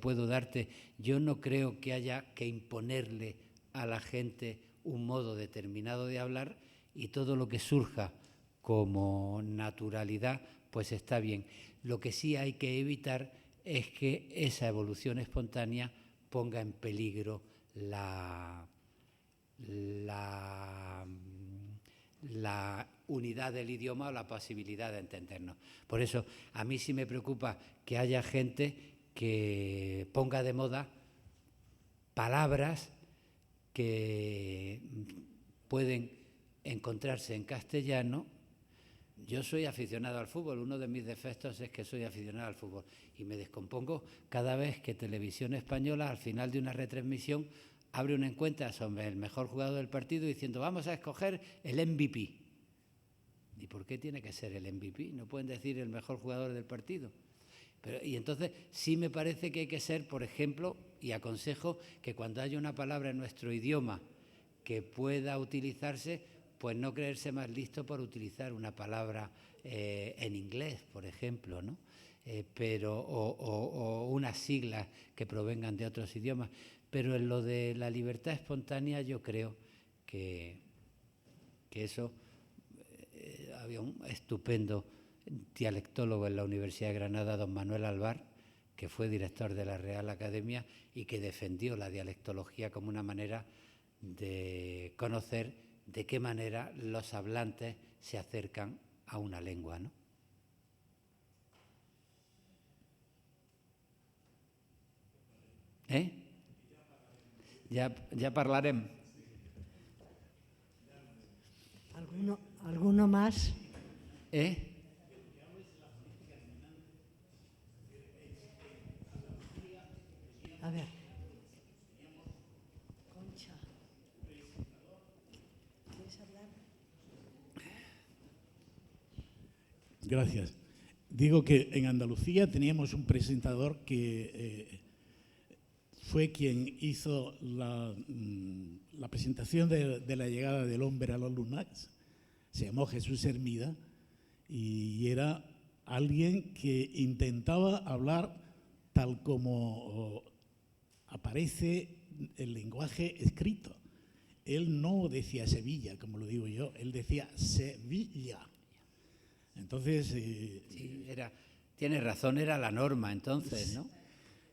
puedo darte. Yo no creo que haya que imponerle a la gente un modo determinado de hablar, y todo lo que surja como naturalidad, pues está bien. Lo que sí hay que evitar es que esa evolución espontánea ponga en peligro la unidad del idioma o la posibilidad de entendernos. Por eso, a mí sí me preocupa que haya gente que ponga de moda palabras que pueden encontrarse en castellano. Yo soy aficionado al fútbol, uno de mis defectos es que soy aficionado al fútbol y me descompongo cada vez que Televisión Española, al final de una retransmisión, abre una encuesta sobre el mejor jugador del partido diciendo vamos a escoger el MVP. ¿Y por qué tiene que ser el MVP? ¿No pueden decir el mejor jugador del partido? Y entonces sí me parece que hay que ser, por ejemplo, y aconsejo que cuando haya una palabra en nuestro idioma que pueda utilizarse, pues no creerse más listo por utilizar una palabra en inglés, por ejemplo, ¿no? o unas siglas que provengan de otros idiomas. Pero en lo de la libertad espontánea yo creo que eso, había un estupendo dialectólogo en la Universidad de Granada, don Manuel Alvar, que fue director de la Real Academia y que defendió la dialectología como una manera de conocer de qué manera los hablantes se acercan a una lengua, ¿no? Ja parlarem. ¿Alguno más? A ver. Concha. ¿Quieres hablar? Gracias. Digo que en Andalucía teníamos un presentador que fue quien hizo la presentación de la llegada del hombre a la luna. Se llamó Jesús Hermida y era alguien que intentaba hablar tal como aparece el lenguaje escrito. Él no decía Sevilla, como lo digo yo, él decía Sevilla. Entonces… sí, tienes razón, era la norma entonces, ¿no?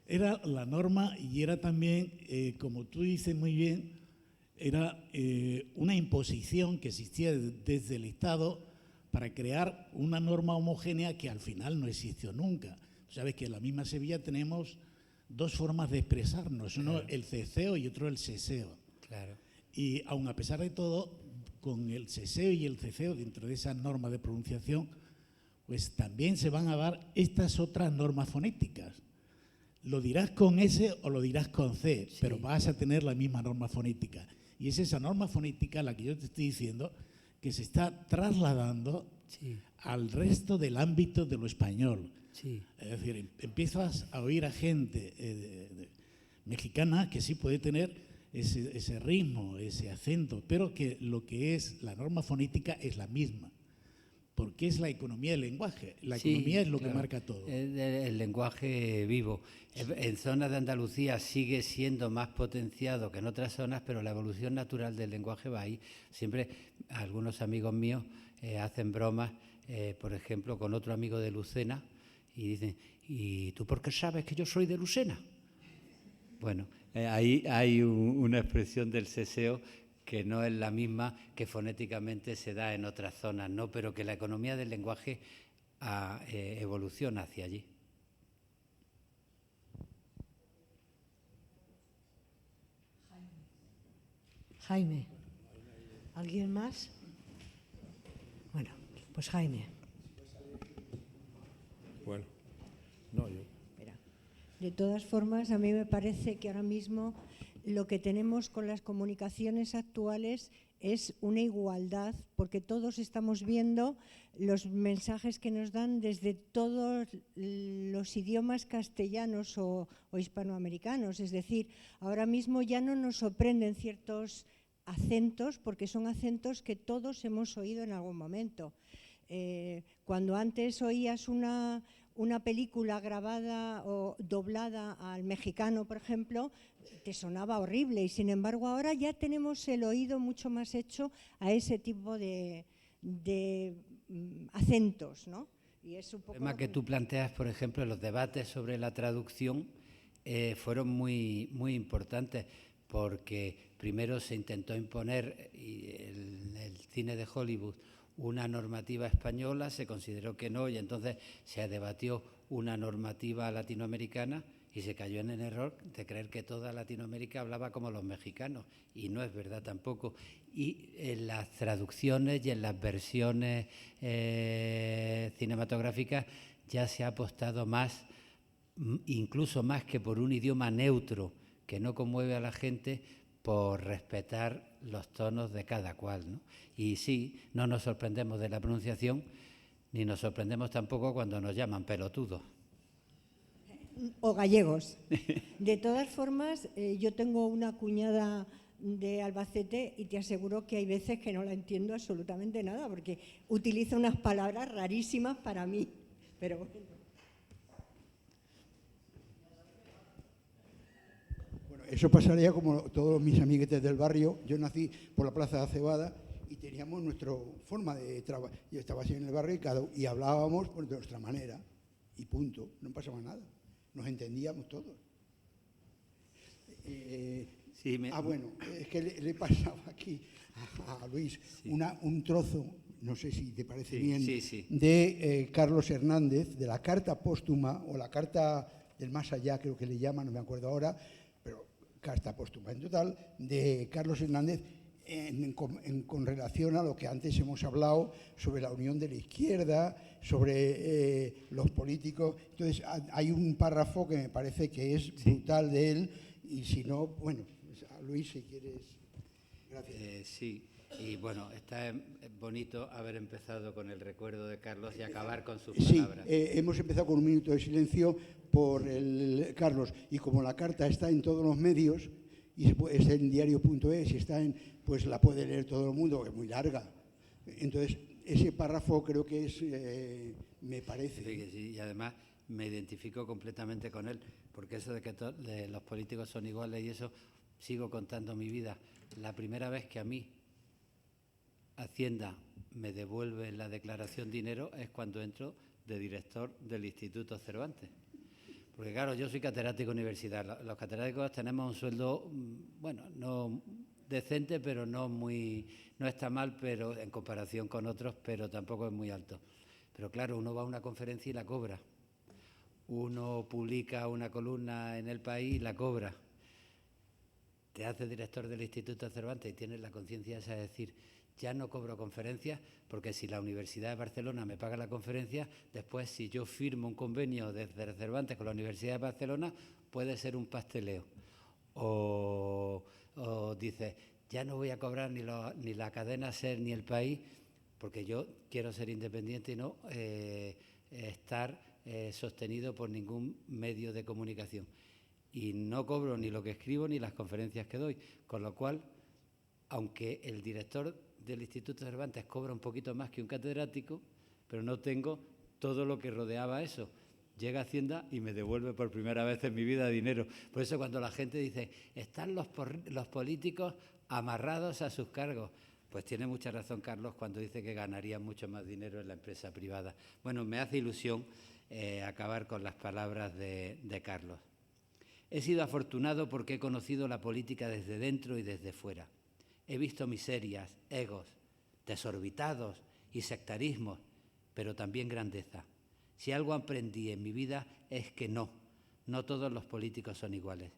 Era la norma y era también, como tú dices muy bien, era una imposición que existía desde el Estado para crear una norma homogénea que al final no existió nunca. Sabes que en la misma Sevilla tenemos dos formas de expresarnos, uno el ceseo y otro el seseo. Claro. Y aun a pesar de todo, con el seseo y el ceseo dentro de esas normas de pronunciación, pues también se van a dar estas otras normas fonéticas. Lo dirás con S o lo dirás con C, sí, pero vas a tener la misma norma fonética. Y es esa norma fonética la que yo te estoy diciendo que se está trasladando al resto del ámbito de lo español. Sí. Es decir, empiezas a oír a gente mexicana que sí puede tener ese ritmo, ese acento, pero que lo que es la norma fonética es la misma. Porque es la economía del lenguaje. La economía es lo que marca todo. El lenguaje vivo. En zonas de Andalucía sigue siendo más potenciado que en otras zonas, pero la evolución natural del lenguaje va ahí. Siempre algunos amigos míos hacen bromas, por ejemplo, con otro amigo de Lucena, y dicen, ¿y tú por qué sabes que yo soy de Lucena? Bueno, ahí hay una expresión del seseo que no es la misma que fonéticamente se da en otras zonas, ¿no? Pero que la economía del lenguaje evoluciona hacia allí. Jaime. ¿Alguien más? Bueno, pues Jaime. Bueno, no, yo. De todas formas, a mí me parece que ahora mismo lo que tenemos con las comunicaciones actuales es una igualdad, porque todos estamos viendo los mensajes que nos dan desde todos los idiomas castellanos o hispanoamericanos. Es decir, ahora mismo ya no nos sorprenden ciertos acentos, porque son acentos que todos hemos oído en algún momento. Cuando antes oías una película grabada o doblada al mexicano, por ejemplo, te sonaba horrible, y sin embargo ahora ya tenemos el oído mucho más hecho a ese tipo de acentos, ¿no? Y es un poco… El tema que tú planteas, por ejemplo, en los debates sobre la traducción fueron muy, muy importantes, porque primero se intentó imponer el cine de Hollywood una normativa española, se consideró que no, y entonces se debatió una normativa latinoamericana y se cayó en el error de creer que toda Latinoamérica hablaba como los mexicanos, y no es verdad tampoco. Y en las traducciones y en las versiones cinematográficas ya se ha apostado más, incluso más que por un idioma neutro que no conmueve a la gente, por respetar los tonos de cada cual, ¿no? Y sí, no nos sorprendemos de la pronunciación, ni nos sorprendemos tampoco cuando nos llaman pelotudos. O gallegos. De todas formas, yo tengo una cuñada de Albacete y te aseguro que hay veces que no la entiendo absolutamente nada, porque utiliza unas palabras rarísimas para mí. Pero bueno. eso pasaría como todos mis amiguetes del barrio. Yo nací por la Plaza de la Cebada y teníamos nuestra forma de trabajar. Yo estaba así en el barrio y hablábamos pues, de nuestra manera y punto, no pasaba nada. Nos entendíamos todos. Bueno, es que le pasaba aquí a Luis un trozo, no sé si te parece bien, de Carlos Hernández, de la carta póstuma o la carta del más allá, creo que le llaman, no me acuerdo ahora, pero carta póstuma en total, de Carlos Hernández con relación a lo que antes hemos hablado sobre la unión de la izquierda, sobre los políticos. Entonces, hay un párrafo que me parece que es brutal de él, y si no, bueno, Luis, si quieres. Gracias. Sí, y bueno, está bonito haber empezado con el recuerdo de Carlos y acabar con sus palabras. Sí, hemos empezado con un minuto de silencio por el Carlos, y como la carta está en todos los medios, y está en diario.es, pues la puede leer todo el mundo, que es muy larga. Entonces, ese párrafo creo que es, me parece. Sí, y además me identifico completamente con él, porque eso de que los políticos son iguales y eso, sigo contando mi vida. La primera vez que a mí Hacienda me devuelve la declaración dinero es cuando entro de director del Instituto Cervantes. Porque claro, yo soy catedrático de universidad. Los catedráticos tenemos un sueldo, bueno, no decente, pero no está mal, pero en comparación con otros, pero tampoco es muy alto. Pero claro, uno va a una conferencia y la cobra. Uno publica una columna en El País y la cobra. Te haces director del Instituto Cervantes y tienes la conciencia esa de decir, ya no cobro conferencias, porque si la Universidad de Barcelona me paga la conferencia, después si yo firmo un convenio desde Cervantes con la Universidad de Barcelona, puede ser un pasteleo. O dices, ya no voy a cobrar ni la cadena SER ni El País, porque yo quiero ser independiente y no estar sostenido por ningún medio de comunicación. Y no cobro ni lo que escribo ni las conferencias que doy, con lo cual, aunque el director del Instituto Cervantes cobra un poquito más que un catedrático, pero no tengo todo lo que rodeaba eso. Llega Hacienda y me devuelve por primera vez en mi vida dinero. Por eso cuando la gente dice, están los políticos amarrados a sus cargos, pues tiene mucha razón Carlos cuando dice que ganarían mucho más dinero en la empresa privada. Bueno, me hace ilusión acabar con las palabras de Carlos. He sido afortunado porque he conocido la política desde dentro y desde fuera. He visto miserias, egos, desorbitados y sectarismos, pero también grandeza. Si algo aprendí en mi vida es que no todos los políticos son iguales.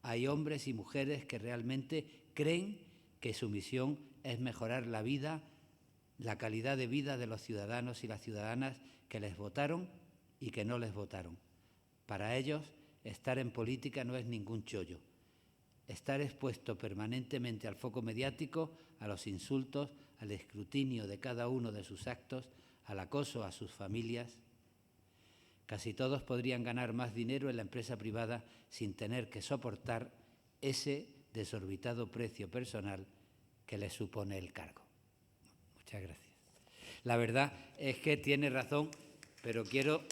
Hay hombres y mujeres que realmente creen que su misión es mejorar la vida, la calidad de vida de los ciudadanos y las ciudadanas que les votaron y que no les votaron. Para ellos, estar en política no es ningún chollo. Estar expuesto permanentemente al foco mediático, a los insultos, al escrutinio de cada uno de sus actos, al acoso a sus familias. Casi todos podrían ganar más dinero en la empresa privada sin tener que soportar ese desorbitado precio personal que les supone el cargo. Muchas gracias. La verdad es que tiene razón, pero quiero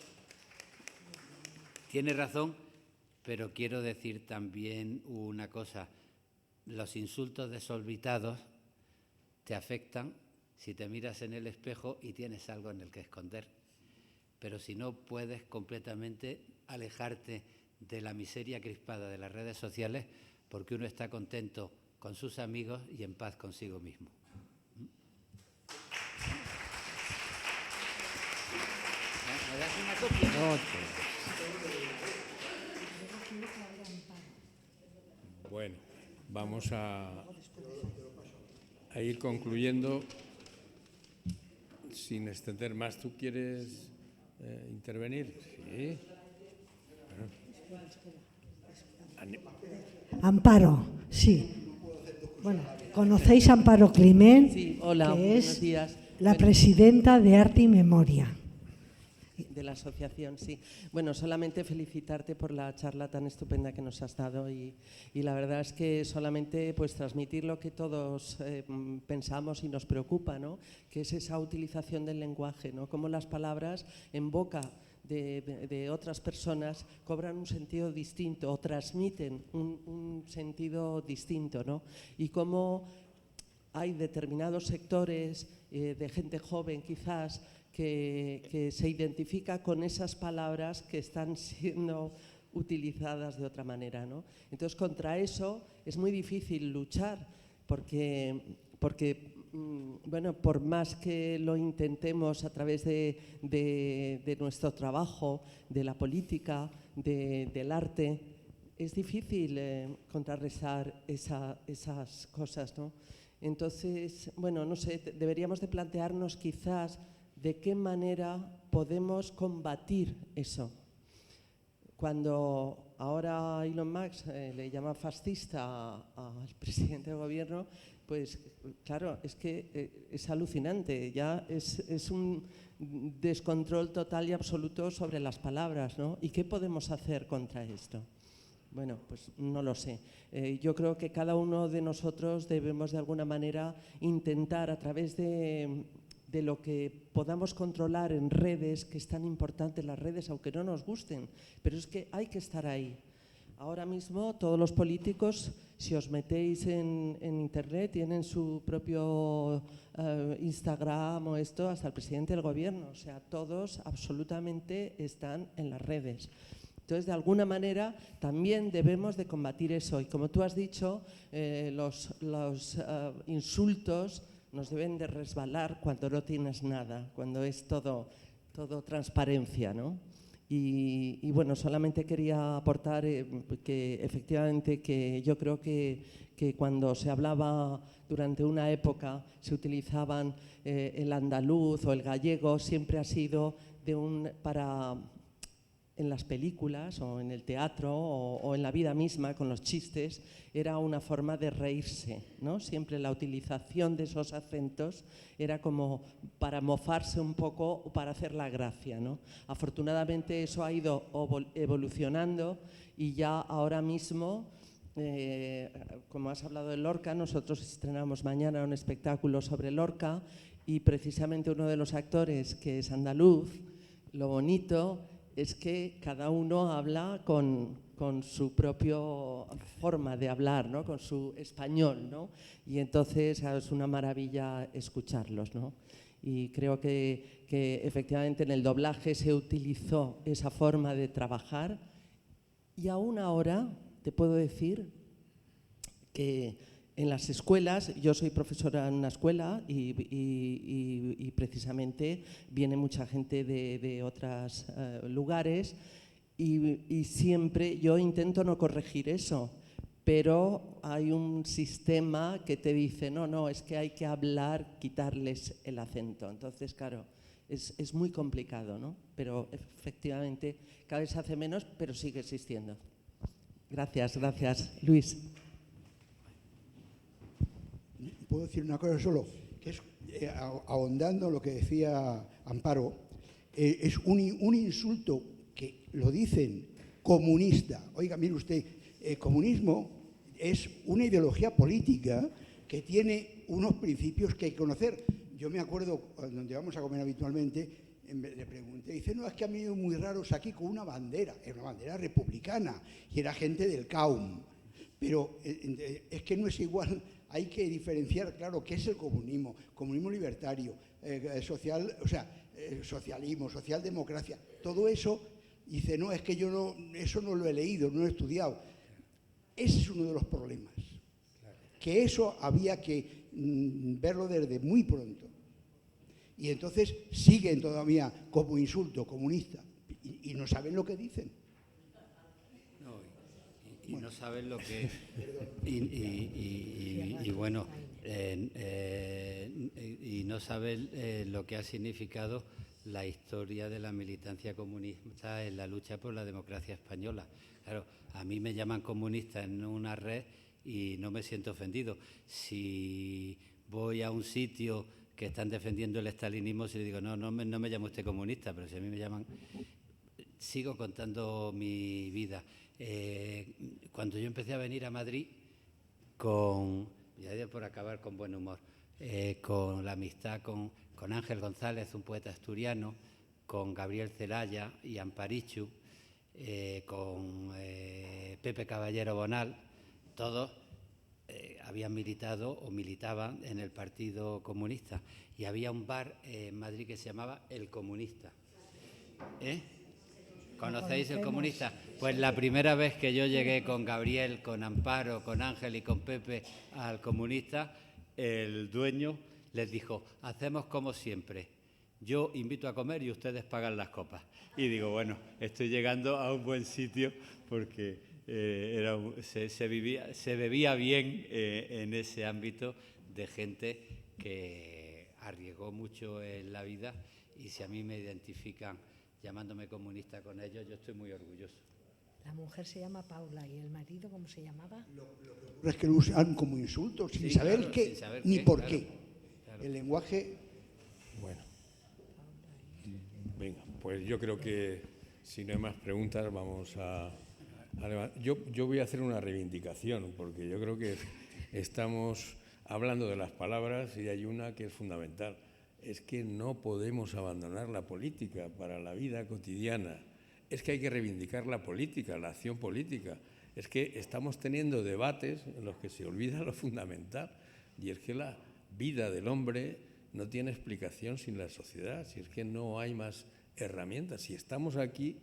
decir también una cosa. Los insultos desorbitados te afectan si te miras en el espejo y tienes algo en el que esconder. Pero si no, puedes completamente alejarte de la miseria crispada de las redes sociales porque uno está contento con sus amigos y en paz consigo mismo. ¿Me das una copia? No. Bueno, vamos a ir concluyendo sin extender más. ¿Tú quieres intervenir? Sí. Amparo, sí. Bueno, ¿conocéis a Amparo Climent? Sí, hola, que buenos es días. La presidenta de Arte y Memoria. De la asociación, sí. Bueno, solamente felicitarte por la charla tan estupenda que nos has dado y la verdad es que solamente pues transmitir lo que todos pensamos y nos preocupa, ¿no? Que es esa utilización del lenguaje, ¿no? Cómo las palabras en boca de otras personas cobran un sentido distinto o transmiten un sentido distinto, ¿no? Y cómo hay determinados sectores de gente joven quizás que se identifica con esas palabras que están siendo utilizadas de otra manera, ¿no? Entonces, contra eso es muy difícil luchar porque bueno, por más que lo intentemos a través de nuestro trabajo, de la política, del arte, es difícil contrarrestar esas cosas, ¿no? Entonces, bueno, no sé, deberíamos de plantearnos quizás de qué manera podemos combatir eso. Cuando ahora Elon Musk le llama fascista al presidente del gobierno, pues claro, es que es alucinante, ya es un descontrol total y absoluto sobre las palabras, ¿no? ¿Y qué podemos hacer contra esto? Bueno, pues no lo sé. Yo creo que cada uno de nosotros debemos de alguna manera intentar a través de lo que podamos controlar en redes, que es tan importante las redes, aunque no nos gusten, pero es que hay que estar ahí. Ahora mismo todos los políticos, si os metéis en internet, tienen su propio Instagram o esto, hasta el presidente del gobierno, o sea, todos absolutamente están en las redes. Entonces, de alguna manera, también debemos de combatir eso. Y como tú has dicho, los insultos nos deben de resbalar cuando no tienes nada, cuando es todo transparencia, ¿no? Y bueno, solamente quería aportar que efectivamente que yo creo que cuando se hablaba durante una época, se utilizaban el andaluz o el gallego, siempre ha sido en las películas o en el teatro o en la vida misma, con los chistes, era una forma de reírse, ¿no? Siempre la utilización de esos acentos era como para mofarse un poco o para hacer la gracia, ¿no? Afortunadamente eso ha ido evolucionando y ya ahora mismo, como has hablado de Lorca, nosotros estrenamos mañana un espectáculo sobre Lorca y precisamente uno de los actores, que es andaluz, lo bonito es que cada uno habla con su propia forma de hablar, ¿no? Con su español, ¿no? Y entonces es una maravilla escucharlos, ¿no? Y creo que efectivamente en el doblaje se utilizó esa forma de trabajar y aún ahora te puedo decir que en las escuelas, yo soy profesora en una escuela y precisamente viene mucha gente de otros lugares y siempre yo intento no corregir eso, pero hay un sistema que te dice, no, es que hay que hablar, quitarles el acento. Entonces, claro, es muy complicado, ¿no? Pero efectivamente cada vez se hace menos, pero sigue existiendo. Gracias, Luis. Puedo decir una cosa solo, que es, ahondando en lo que decía Amparo, es un insulto que lo dicen comunista. Oiga, mire usted, el comunismo es una ideología política que tiene unos principios que hay que conocer. Yo me acuerdo, donde vamos a comer habitualmente, le pregunté, dice, no, es que han venido muy raros aquí con una bandera, era una bandera republicana, y era gente del CAUM. Pero es que no es igual. Hay que diferenciar, claro, qué es el comunismo, comunismo libertario, socialismo, socialdemocracia, todo eso. Dice, no, es que yo eso no lo he leído, no lo he estudiado. Ese es uno de los problemas, que eso había que verlo desde muy pronto. Y entonces siguen todavía como insulto comunista y no saben lo que dicen. Y no saben lo que y no saben lo que ha significado la historia de la militancia comunista en la lucha por la democracia española. Claro, a mí me llaman comunista en una red y no me siento ofendido. Si voy a un sitio que están defendiendo el estalinismo, si le digo, no me llamo usted comunista, pero si a mí me llaman, sigo contando mi vida. Cuando yo empecé a venir a Madrid, ya por acabar con buen humor, con la amistad con Ángel González, un poeta asturiano, con Gabriel Celaya y Amparichu, con Pepe Caballero Bonal, todos habían militado o militaban en el Partido Comunista. Y había un bar en Madrid que se llamaba El Comunista. ¿Conocéis El Comunista? Pues la primera vez que yo llegué con Gabriel, con Amparo, con Ángel y con Pepe al Comunista, el dueño les dijo: hacemos como siempre, yo invito a comer y ustedes pagan las copas. Y digo, bueno, estoy llegando a un buen sitio porque se bebía bien en ese ámbito de gente que arriesgó mucho en la vida, y si a mí me identifican llamándome comunista con ellos, yo estoy muy orgulloso. La mujer se llama Paula y el marido, ¿cómo se llamaba? Lo que ocurre es que lo usan como insulto, sin saber qué, ni por qué. Claro. El lenguaje... Bueno. Venga, pues yo creo que si no hay más preguntas vamos a yo voy a hacer una reivindicación, porque yo creo que estamos hablando de las palabras y hay una que es fundamental. Es que no podemos abandonar la política para la vida cotidiana. Es que hay que reivindicar la política, la acción política. Es que estamos teniendo debates en los que se olvida lo fundamental, y es que la vida del hombre no tiene explicación sin la sociedad, si es que no hay más herramientas. Si estamos aquí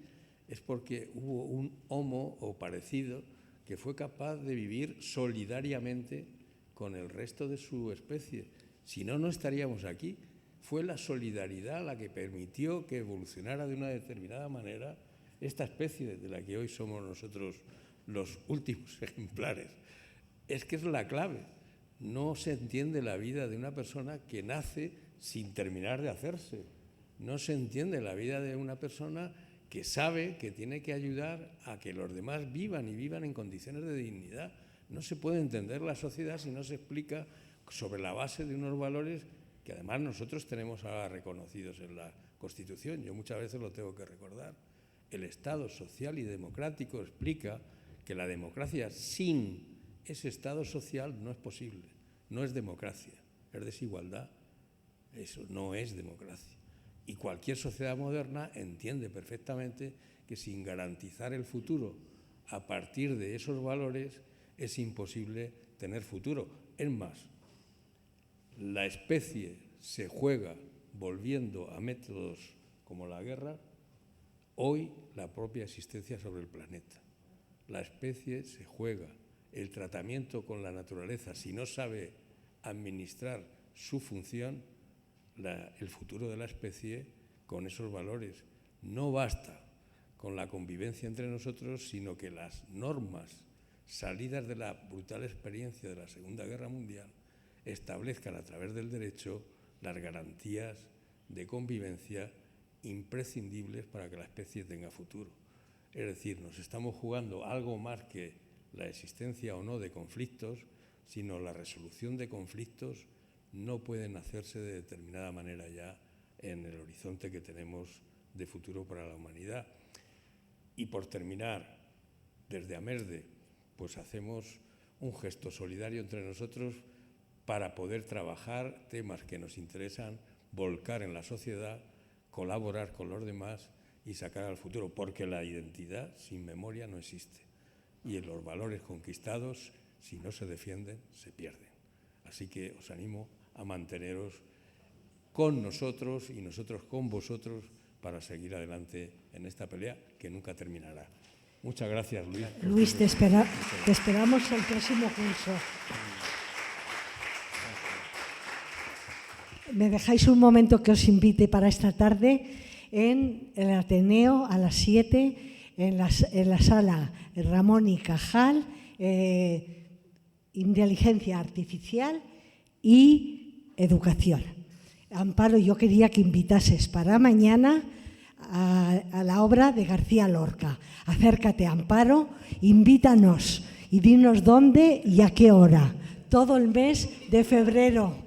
es porque hubo un homo o parecido que fue capaz de vivir solidariamente con el resto de su especie. Si no, no estaríamos aquí. Fue la solidaridad la que permitió que evolucionara de una determinada manera esta especie de la que hoy somos nosotros los últimos ejemplares. Es que es la clave. No se entiende la vida de una persona que nace sin terminar de hacerse. No se entiende la vida de una persona que sabe que tiene que ayudar a que los demás vivan y vivan en condiciones de dignidad. No se puede entender la sociedad si no se explica sobre la base de unos valores que además nosotros tenemos ahora reconocidos en la Constitución. Yo muchas veces lo tengo que recordar. El Estado social y democrático explica que la democracia sin ese Estado social no es posible. No es democracia, es desigualdad. Eso no es democracia. Y cualquier sociedad moderna entiende perfectamente que sin garantizar el futuro a partir de esos valores es imposible tener futuro. Es más, la especie se juega volviendo a métodos como la guerra, hoy la propia existencia sobre el planeta. La especie se juega el tratamiento con la naturaleza, si no sabe administrar su función, el futuro de la especie con esos valores. No basta con la convivencia entre nosotros, sino que las normas salidas de la brutal experiencia de la Segunda Guerra Mundial establezcan a través del derecho las garantías de convivencia imprescindibles para que la especie tenga futuro. Es decir, nos estamos jugando algo más que la existencia o no de conflictos, sino la resolución de conflictos no pueden hacerse de determinada manera ya en el horizonte que tenemos de futuro para la humanidad. Y por terminar, desde Amesde, pues hacemos un gesto solidario entre nosotros para poder trabajar temas que nos interesan, volcar en la sociedad, colaborar con los demás y sacar al futuro, porque la identidad sin memoria no existe. Y los valores conquistados, si no se defienden, se pierden. Así que os animo a manteneros con nosotros y nosotros con vosotros para seguir adelante en esta pelea que nunca terminará. Muchas gracias, Luis. Luis, te esperamos el próximo curso. ¿Me dejáis un momento que os invite para esta tarde en el Ateneo a las 7 en la sala Ramón y Cajal, Inteligencia Artificial y Educación? Amparo, yo quería que invitases para mañana a la obra de García Lorca. Acércate, Amparo, invítanos y dinos dónde y a qué hora. Todo el mes de febrero,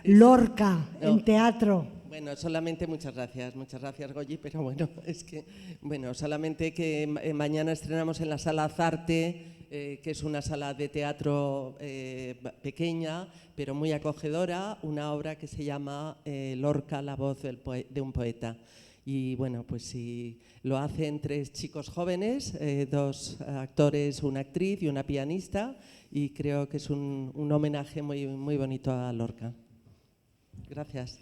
Lorca, en teatro. Bueno, solamente muchas gracias Goyi, pero bueno, es que, bueno, solamente que mañana estrenamos en la Sala Azarte que es una sala de teatro pequeña, pero muy acogedora, una obra que se llama Lorca, la voz de un poeta. Y bueno, pues sí, lo hacen 3 chicos jóvenes, 2 actores, una actriz y una pianista, y creo que es un homenaje muy, muy bonito a Lorca. Gracias.